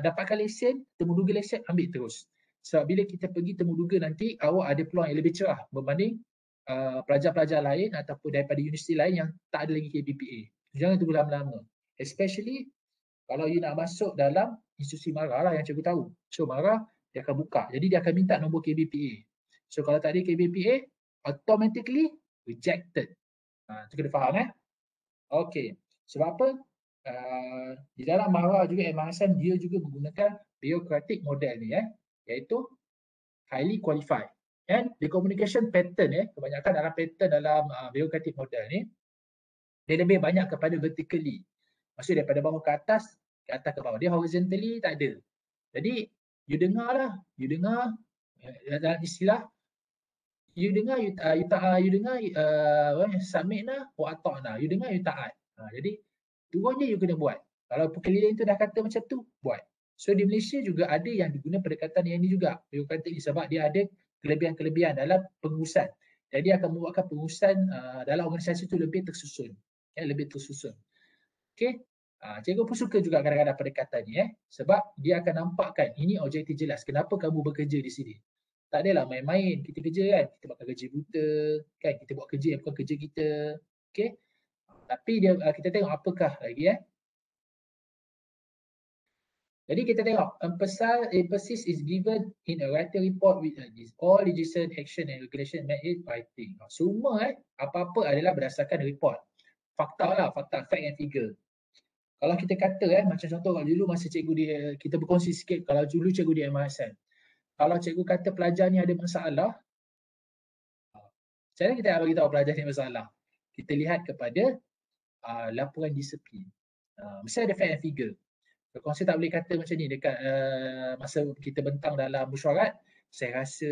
dapatkan lesen, temuduga lesen, ambil terus. Sebab bila kita pergi temuduga nanti, awak ada peluang yang lebih cerah berbanding pelajar-pelajar lain ataupun daripada universiti lain yang tak ada lagi KBPA. Jangan tunggu lama-lama. Especially kalau you nak masuk dalam institusi MARA lah yang cikgu tahu. So MARA dia akan buka. Jadi dia akan minta nombor KBPA. So kalau tak ada KBPA, automatically rejected. Itu kena faham Okay. Sebab apa? Di dalam MARA juga MRSM dia juga menggunakan bureaucratic model ni iaitu highly qualified. And the communication pattern kebanyakan dalam pattern dalam bureaucratic model ni dia lebih banyak kepada vertically. Maksudnya daripada bawah ke atas ke bawah. Dia horizontally tak ada. Jadi you dengar dalam istilah you dengar submit wa ata'na. You dengar you taat. Jadi turunnya you kena buat. Kalau pekeliling tu dah kata macam tu, buat. So di Malaysia juga ada yang diguna pendekatan yang ini juga. Bureaucratic sebab dia ada kelebihan-kelebihan dalam pengurusan. Jadi akan membuatkan pengurusan dalam organisasi itu lebih tersusun. Lebih tersusun. Okay. Cikgu pun suka juga kadang-kadang pendekatan ni sebab dia akan nampakkan ini objektif jelas. Kenapa kamu bekerja di sini? Tak adalah main-main. Kita kerja kan. Kita bakal kerja buta. Kan? Kita buat kerja yang bukan kerja kita. Okay. Tapi kita tengok apakah lagi Jadi kita tengok emphasis is given in a written report with all legislation, action and regulation made it writing. Semua apa-apa adalah berdasarkan report. Fakta lah, fakta, fact and figure. Kalau kita kata macam contoh kalau dulu masa cikgu dia, kita berkongsi sikit kalau dulu cikgu di MRSM. Kalau cikgu kata pelajar ni ada masalah, macam mana kita nak bagi tahu pelajar ni masalah? Kita lihat kepada laporan disiplin. Mesti ada fact and figure. Kongsi tak boleh kata macam ni dekat masa kita bentang dalam mesyuarat, saya rasa,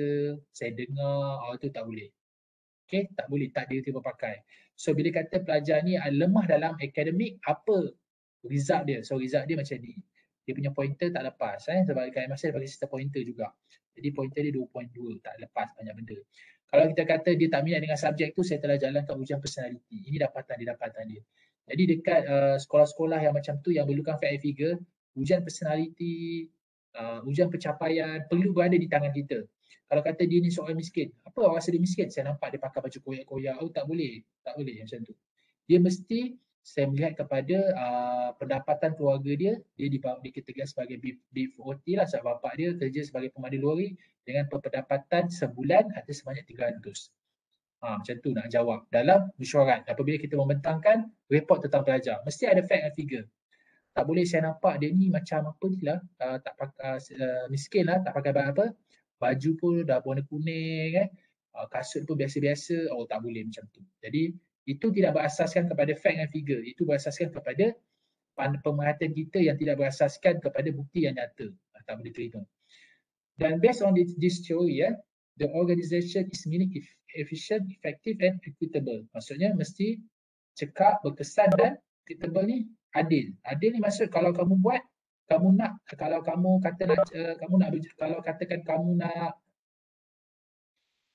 saya dengar, itu tak boleh. Okay, tak boleh, tak dia pakai. So bila kata pelajar ni lemah dalam akademik, apa result dia? So result dia macam ni. Dia punya pointer tak lepas sebab dekat MRSM bagi sistem pointer juga. Jadi pointer dia 2.2, tak lepas banyak benda. Kalau kita kata dia tak minat dengan subjek tu, saya telah jalankan ujian personality. Ini dapatan dia. Jadi dekat sekolah-sekolah yang macam tu yang perlukan fact and figure, ujian personality, ujian pencapaian perlu berada di tangan kita. Kalau kata dia ni seorang miskin, apa orang rasa dia miskin? Saya nampak dia pakai baju koyak-koyak. Tak boleh macam tu. Dia mesti saya melihat kepada pendapatan keluarga dia dikategorikan sebagai B40 lah sebab bapak dia kerja sebagai pemandu lori dengan pendapatan sebulan ada sebanyak 300. Macam tu nak jawab dalam mesyuarat. Apabila kita membentangkan report tentang pelajar, mesti ada fact and figure. Tak boleh saya nampak dia ni macam apa ni lah, tak pakai miskin lah, tak pakai apa, baju pun dah warna kuning kasut pun biasa-biasa, tak boleh macam tu. Jadi itu tidak berasaskan kepada fact and figure, itu berasaskan kepada pemerhatian kita yang tidak berasaskan kepada bukti yang nyata. Tak boleh terima. Dan based on this theory, the organisation is meaning efficient, effective and equitable. Maksudnya mesti cekap, berkesan dan predictable ni adil. Adil ni maksud kalau kamu buat, kamu nak, kalau kamu kata nak, kamu nak, kalau katakan kamu nak,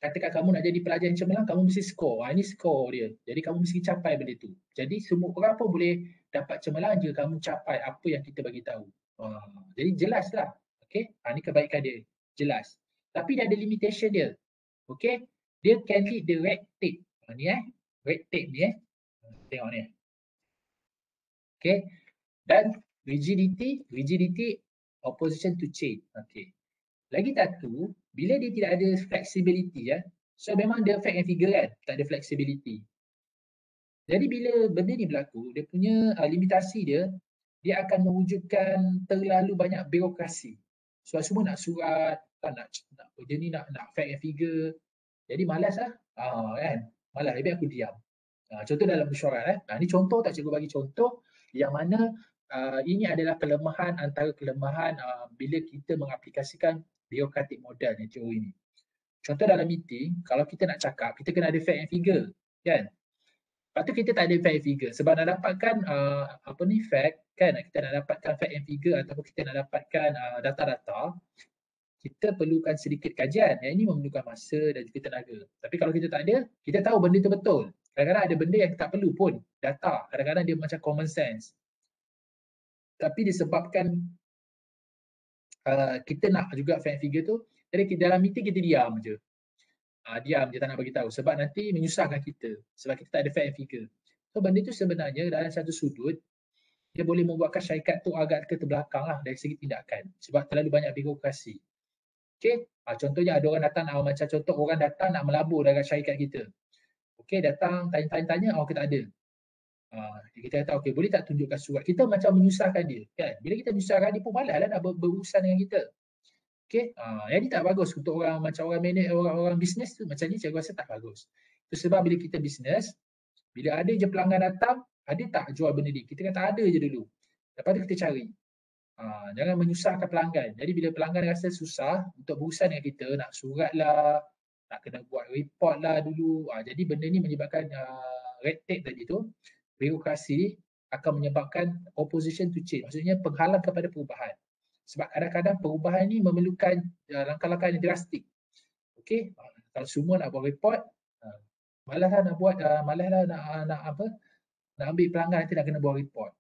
katakan kamu nak jadi pelajar yang cemerlang, kamu mesti skor. Ini skor dia. Jadi kamu mesti capai benda tu. Jadi semua orang pun boleh dapat cemerlang jika kamu capai apa yang kita bagi tahu. Jadi jelaslah. Okey, ini kebaikan dia. Jelas. Tapi dia ada limitation dia. Okey, dia can lead the red tape. Ni red tape ni tengok ni. Okey. Dan rigidity opposition to change. Okey. Lagi satu, bila dia tidak ada flexibility so memang dia fact and figure kan, tak ada flexibility. Jadi bila benda ni berlaku, dia punya limitasi dia akan mewujudkan terlalu banyak birokrasi. So semua nak surat, nak dia ni nak fact and figure. Jadi malas kan. Malas, lebih aku diam. Contoh dalam mesyuarat ni contoh tak, cikgu bagi contoh yang mana ini adalah kelemahan antara kelemahan bila kita mengaplikasikan birokratik model ni, teori ni. Contoh dalam meeting, kalau kita nak cakap, kita kena ada fact and figure, kan? Lepas tu kita tak ada fact and figure. Sebab nak dapatkan fact, kan? Kita nak dapatkan fact and figure ataupun kita nak dapatkan data-data, kita perlukan sedikit kajian. Yang ini memerlukan masa dan juga tenaga. Tapi kalau kita tak ada, kita tahu benda tu betul. Kadang-kadang ada benda yang tak perlu pun data. Kadang-kadang dia macam common sense. Tapi disebabkan kita nak juga fact and figure tu, jadi dalam meeting kita diam je. Diam je, tak nak bagi tahu sebab nanti menyusahkan kita sebab kita tak ada fact and figure. So benda tu sebenarnya dalam satu sudut dia boleh membuatkan syarikat tu agak ke terbelakang lah dari segi tindakan sebab terlalu banyak birokrasi. Okey, contohnya ada orang datang macam contoh orang datang nak melabur dalam syarikat kita. Okey, datang tanya-tanya, kita tak ada. Kita kata okey, boleh tak tunjukkan surat. Kita macam menyusahkan dia, kan? Bila kita menyusahkan dia pun malaslah nak berurusan dengan kita. Okey, yang ni tak bagus untuk orang macam orang bisnes tu, macam ni saya rasa tak bagus. Itu sebab bila kita bisnes, bila ada je pelanggan datang, ada tak jual benda ni? Kita kata ada je dulu. Lepas tu kita cari. Jangan menyusahkan pelanggan. Jadi bila pelanggan rasa susah untuk berurusan dengan kita, nak surat lah, nak kena buat report lah dulu. Jadi benda ni menyebabkan red tape tadi tu, birokrasi akan menyebabkan opposition to change. Maksudnya penghalang kepada perubahan. Sebab kadang-kadang perubahan ni memerlukan langkah-langkah yang drastik. Okey, kalau semua nak buat report, malaslah nak buat, malaslah nak ambil pelanggan nanti nak kena buat report.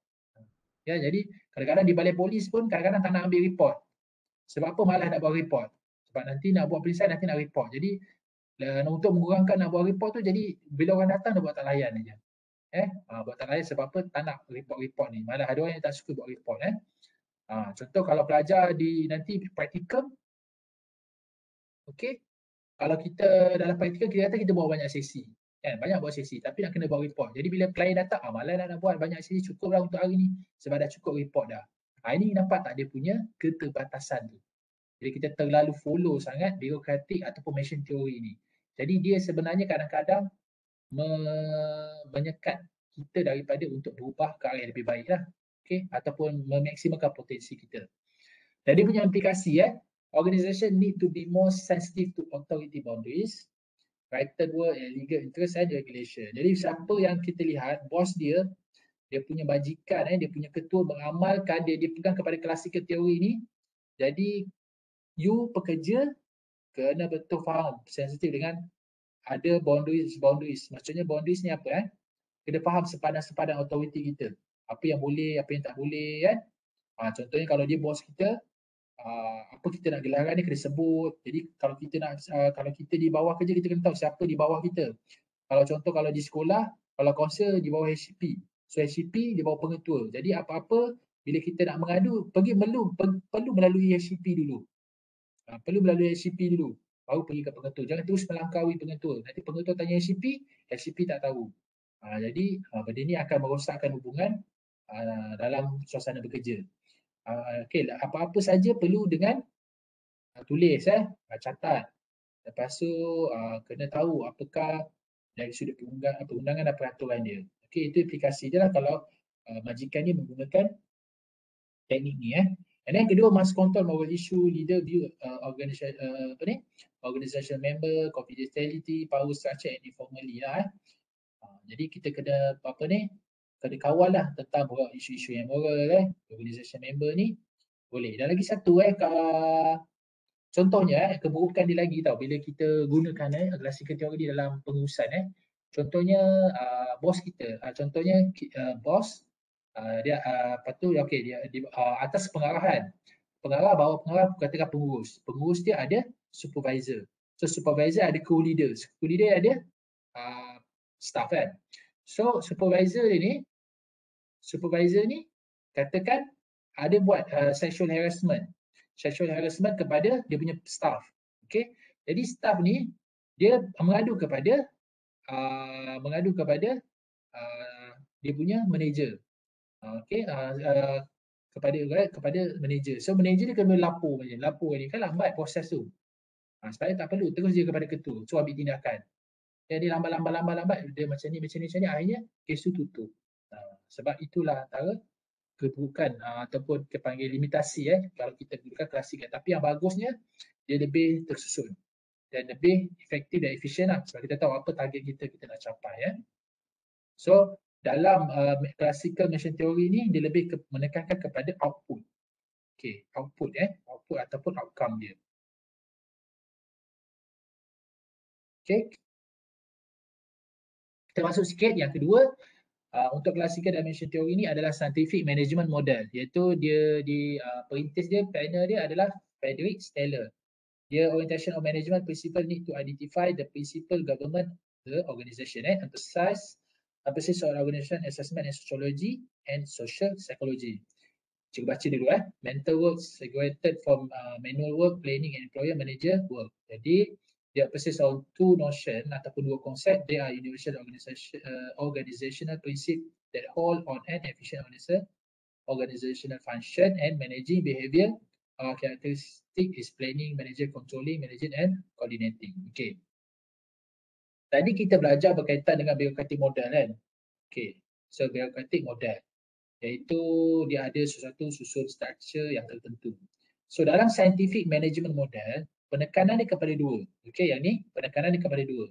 Ya, jadi kadang-kadang di balai polis pun kadang-kadang tak nak ambil report. Sebab apa malas nak buat report? Sebab nanti nak buat periksaan, nanti nak report. Jadi untuk mengurangkan nak buat report tu, jadi bila orang datang dia buat tak layan aja. Buat tak layan sebab apa? Tak nak report-report ni. Malah ada orang yang tak suka buat report. Contoh kalau pelajar di nanti praktikum, okey, kalau kita dalam praktikum kita kata kita buat banyak sesi, kan, banyak buat sesi tapi nak kena buat report. Jadi bila klien datang, malas nak buat banyak sesi, cukuplah untuk hari ni sebab dah cukup report dah. Ini nampak tak dia punya keterbatasan tu. Jadi kita terlalu follow sangat birokratik ataupun machine theory ni. Jadi dia sebenarnya kadang-kadang menyekat kita daripada untuk berubah ke arah yang lebih baik lah. Okay? Ataupun memaksimalkan potensi kita. Dan dia punya implikasi organisation need to be more sensitive to authority boundaries, written word and legal interest and regulation. Jadi siapa yang kita lihat, bos dia punya bajikan, dia punya ketua mengamalkan, dia pegang kepada klasikal teori ni. Jadi you pekerja kena betul faham, sensitif dengan ada boundaries. Maksudnya boundaries ni apa? Kena faham sepadan-sepadan authority kita. Apa yang boleh, apa yang tak boleh, kan? Contohnya kalau dia bos kita, apa kita nak gelarkan ni kena sebut. Jadi kalau kita nak kalau kita di bawah kerja, kita kena tahu siapa di bawah kita. Kalau contoh kalau di sekolah, kalau counsel di bawah HCP. So HCP di bawah pengetua. Jadi apa-apa bila kita nak mengadu, perlu melalui HCP dulu. Perlu melalui HCP dulu, baru pergi ke pengetua. Jangan terus melangkaui pengetua. Nanti pengetua tanya HCP tak tahu. Jadi benda ni akan merosakkan hubungan dalam suasana bekerja. Okey, apa-apa saja perlu dengan tulis, catat. Lepas tu kena tahu apakah dari sudut perundangan dan peraturan dia. Okey, itu implikasi dia lah kalau majikan ni menggunakan teknik ni. And then kedua, must control moral issue, leader view, organization member, confidentiality, power structure and informally lah. Jadi kita kena apa ni, kena kawal lah tentang isu-isu yang moral organisation member ni boleh. Dan lagi satu contohnya keburukan dia lagi tau bila kita gunakan classical teori dalam pengurusan contohnya bos kita, contohnya bos dia lepas tu okey dia atas pengarahan bawa pengarah katakan pengurus dia ada supervisor. So supervisor ada co-leader ada staff kan. So supervisor ni katakan ada buat sexual harassment kepada dia punya staff. Okey. Jadi staff ni dia mengadu kepada dia punya manager. Okey, kepada manager. So manager dia kena lapor ni kan lambat proses tu. Sebab tak perlu terus dia kepada ketua. So ambil tindakan. Jadi lambat dia macam ni akhirnya kes tu tutup. Sebab itulah antara keburukan ataupun kepanggil limitasi kalau kita gunakan klasik. Tapi yang bagusnya dia lebih tersusun dan lebih efektif dan efisien lah. Sebab kita tahu apa target kita nak capai So dalam classical machine theory ni dia lebih menekankan kepada output. Okey, output ataupun outcome dia. Okey. Kita masuk sikit yang kedua untuk classical dimension theory ni adalah scientific management model, iaitu dia di perintis dia, pioneer dia adalah Frederick Steller. Dia orientation of management principle need to identify the principal government the organization emphasis on organization assessment and sociology and social psychology. Cikgu baca dulu mental work segregated from manual work, planning and employer manager work. Jadi dia emphasis on two notion ataupun dua konsep. They are universal organizational principle that hold on an efficient organizational function and managing behavior. Characteristic is planning, manager, controlling, managing and coordinating. Okay. Tadi kita belajar berkaitan dengan bureaucratic model kan. Okay. So bureaucratic model iaitu dia ada sesuatu susun struktur yang tertentu. So dalam scientific management model, penekanan ni kepada dua. Okey, yang ni penekanan ni kepada dua.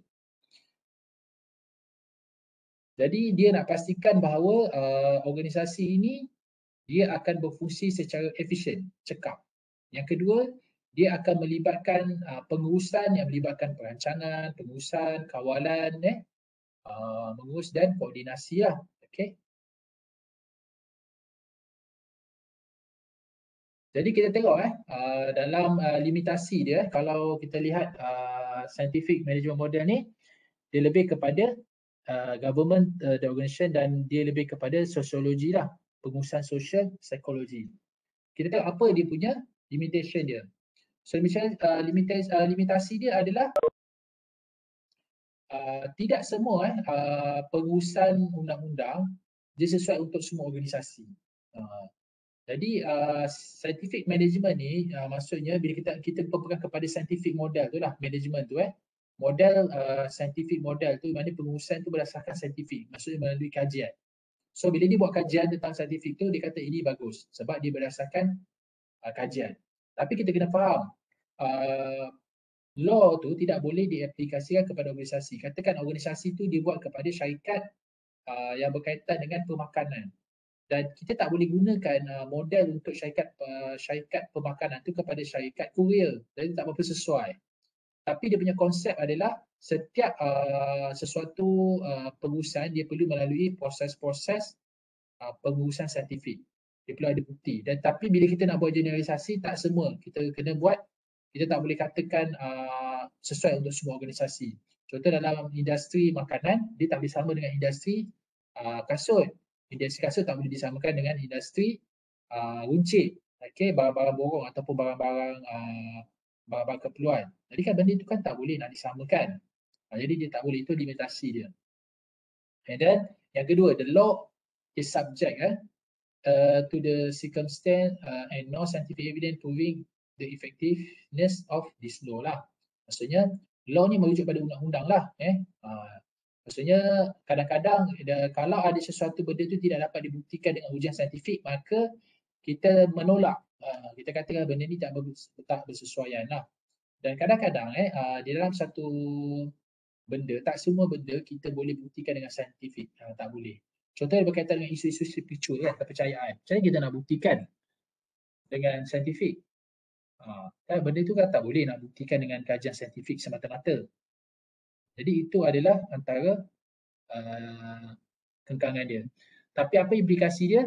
Jadi dia nak pastikan bahawa organisasi ini dia akan berfungsi secara efisien, cekap. Yang kedua, dia akan melibatkan pengurusan yang melibatkan perancangan, pengurusan, kawalan, mengurus dan koordinasi lah. Okey. Jadi kita tengok dalam limitasi dia, kalau kita lihat scientific management model ni, dia lebih kepada government the organization dan dia lebih kepada sosiologi lah, pengurusan sosial, psikologi. Kita tengok apa dia punya limitation dia. So limitasi dia adalah tidak semua pengurusan undang-undang dia sesuai untuk semua organisasi. Jadi scientific management ni maksudnya bila kita berpegang kepada scientific model tu lah, management tu model scientific model tu maknanya pengurusan tu berdasarkan scientific, maksudnya melalui kajian. So bila dia buat kajian tentang scientific tu dia kata ini bagus sebab dia berdasarkan kajian. Tapi kita kena faham law tu tidak boleh diaplikasikan kepada organisasi. Katakan organisasi tu dibuat kepada syarikat yang berkaitan dengan pemakanan. Dan kita tak boleh gunakan model untuk syarikat pemakanan tu kepada syarikat kurier. Jadi tak berapa sesuai. Tapi dia punya konsep adalah setiap sesuatu pengurusan dia perlu melalui proses-proses pengurusan saintifik. Dia perlu ada bukti. Dan tapi bila kita nak buat generalisasi, tak semua. Kita kena buat, kita tak boleh katakan sesuai untuk semua organisasi. Contoh dalam industri makanan, dia tak boleh sama dengan industri kasut. Industri kasut tak boleh disamakan dengan industri runcit, barang-barang borong ataupun barang-barang keperluan. Jadi kan benda itu kan tak boleh nak disamakan. Jadi dia tak boleh, itu limitasi dia. And then yang kedua, the law is subject to the circumstance and no scientific evidence proving the effectiveness of this law lah. Maksudnya law ni merujuk pada undang-undang lah. Maksudnya kadang-kadang kalau ada sesuatu benda tu tidak dapat dibuktikan dengan ujian saintifik, maka kita menolak. Kita katakan benda ni tak bersesuaian lah. Dan kadang-kadang di dalam satu benda, tak semua benda kita boleh buktikan dengan saintifik. Tak boleh. Contohnya berkaitan dengan isu-isu spiritual kan, kepercayaan. Macam mana kita nak buktikan dengan saintifik? Kan benda tu kan tak boleh nak buktikan dengan kajian saintifik semata-mata. Jadi itu adalah antara kengkangan dia. Tapi apa implikasi dia?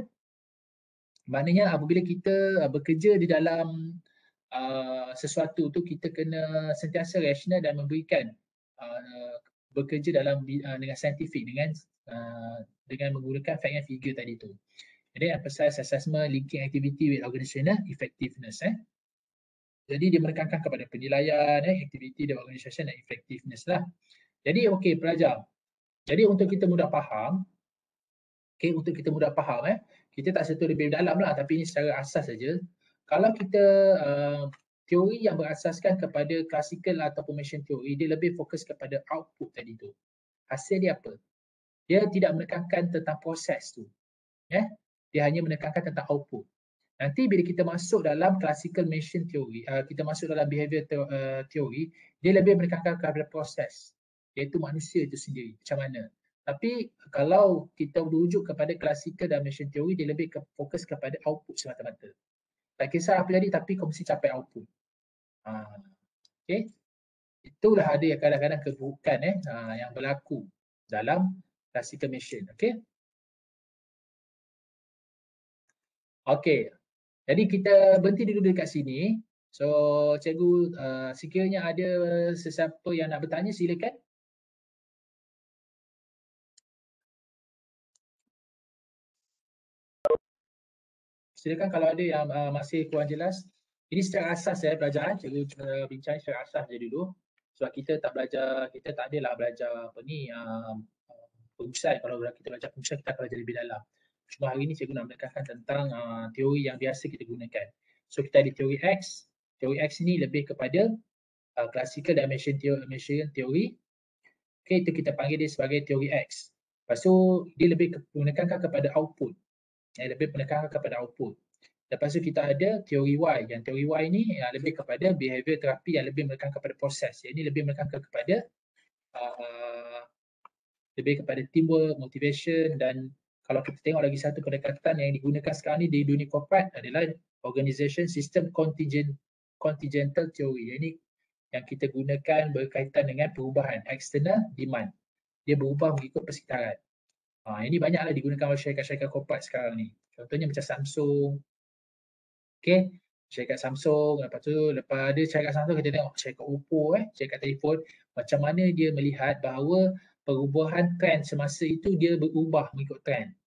Maknanya apabila kita bekerja di dalam sesuatu tu, kita kena sentiasa rasional dan memberikan bekerja dalam dengan saintifik, dengan menggunakan fact and figure tadi tu. Jadi emphasize assessment linking activity with organizational effectiveness. Jadi dia menekankan kepada penilaian aktiviti dan organisation dan effectiveness lah. Jadi okey pelajar. Jadi untuk kita mudah faham, kita tak sentuh lebih dalam lah, tapi ini secara asas saja. Kalau kita teori yang berasaskan kepada classical ataupun machine theory, dia lebih fokus kepada output tadi tu. Hasil dia apa? Dia tidak menekankan tentang proses tu. Dia hanya menekankan tentang output. Nanti bila kita masuk dalam classical machine theory, kita masuk dalam behavior theory, dia lebih menekankan kepada proses, iaitu manusia itu sendiri, macam mana. Tapi kalau kita merujuk kepada classical dan machine theory, dia lebih fokus kepada output semata-mata. Tak kisah apa jadi, tapi kau mesti capai output. Okay. Itulah ada yang kadang-kadang keburukan yang berlaku dalam classical machine. Okay. Okay. Jadi kita berhenti dulu dekat sini. So cikgu sekiranya ada sesiapa yang nak bertanya, silakan. Silakan kalau ada yang masih kurang jelas. Ini secara asas pelajar, cikgu bincang secara asas je dulu. Sebab kita tak belajar, kita tak adalah belajar apa ni pengurusan. Kalau kita belajar pengurusan, kita akan belajar lebih dalam. Cuma hari ini cikgu nak menekankan tentang teori yang biasa kita gunakan. So kita ada teori X. Teori X ini lebih kepada classical dimension theory. Okay, itu kita panggil dia sebagai teori X. Lepas tu dia lebih menekankan kepada output. Lebih menekankan kepada output. Lepas tu kita ada teori Y. Yang teori Y ni lebih kepada behavior terapi yang lebih menekankan kepada proses. Yang ini lebih menekankan kepada teamwork, motivation, dan kalau kita tengok lagi satu pendekatan yang digunakan sekarang ni di dunia korporat adalah organization system contingental theory. Ini yang kita gunakan berkaitan dengan perubahan external demand. Dia berubah mengikut persekitaran. Ini banyaklah digunakan oleh syarikat-syarikat korporat sekarang ni. Contohnya macam Samsung. Okay, syarikat Samsung, lepas ada syarikat Samsung, kita tengok syarikat Oppo, syarikat telefon, macam mana dia melihat bahawa perubahan trend semasa itu dia berubah mengikut trend.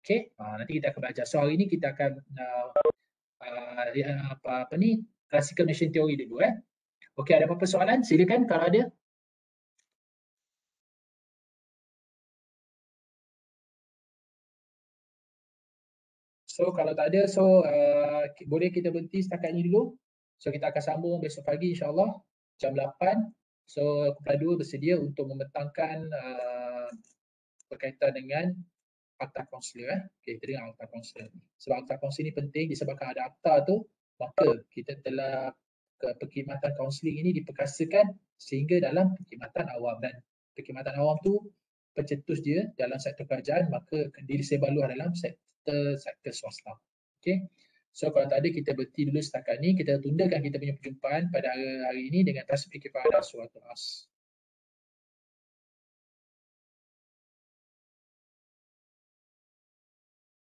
Okay, nanti kita akan belajar. So hari ini kita akan classical machine theory dulu. Okay, ada apa-apa soalan? Silakan kalau ada. So kalau tak ada, boleh kita berhenti setakat ini dulu. So kita akan sambung besok pagi insyaAllah jam 8. So kumpulan 2 bersedia untuk membentangkan berkaitan dengan akta kaunselor. Okay, kita dengar akta kaunselor. Sebab akta kaunselor ini penting disebabkan ada akta tu, maka kita telah perkhidmatan kaunseling ini diperkasakan sehingga dalam perkhidmatan awam, dan perkhidmatan awam tu pencetus dia dalam sektor kerajaan, maka disebarluas dalam sektor swasta. Okay. So kalau tak ada, kita berhenti dulu setakat ni. Kita tundakan kita punya perjumpaan pada hari ini dengan tasbih kepada suatu as.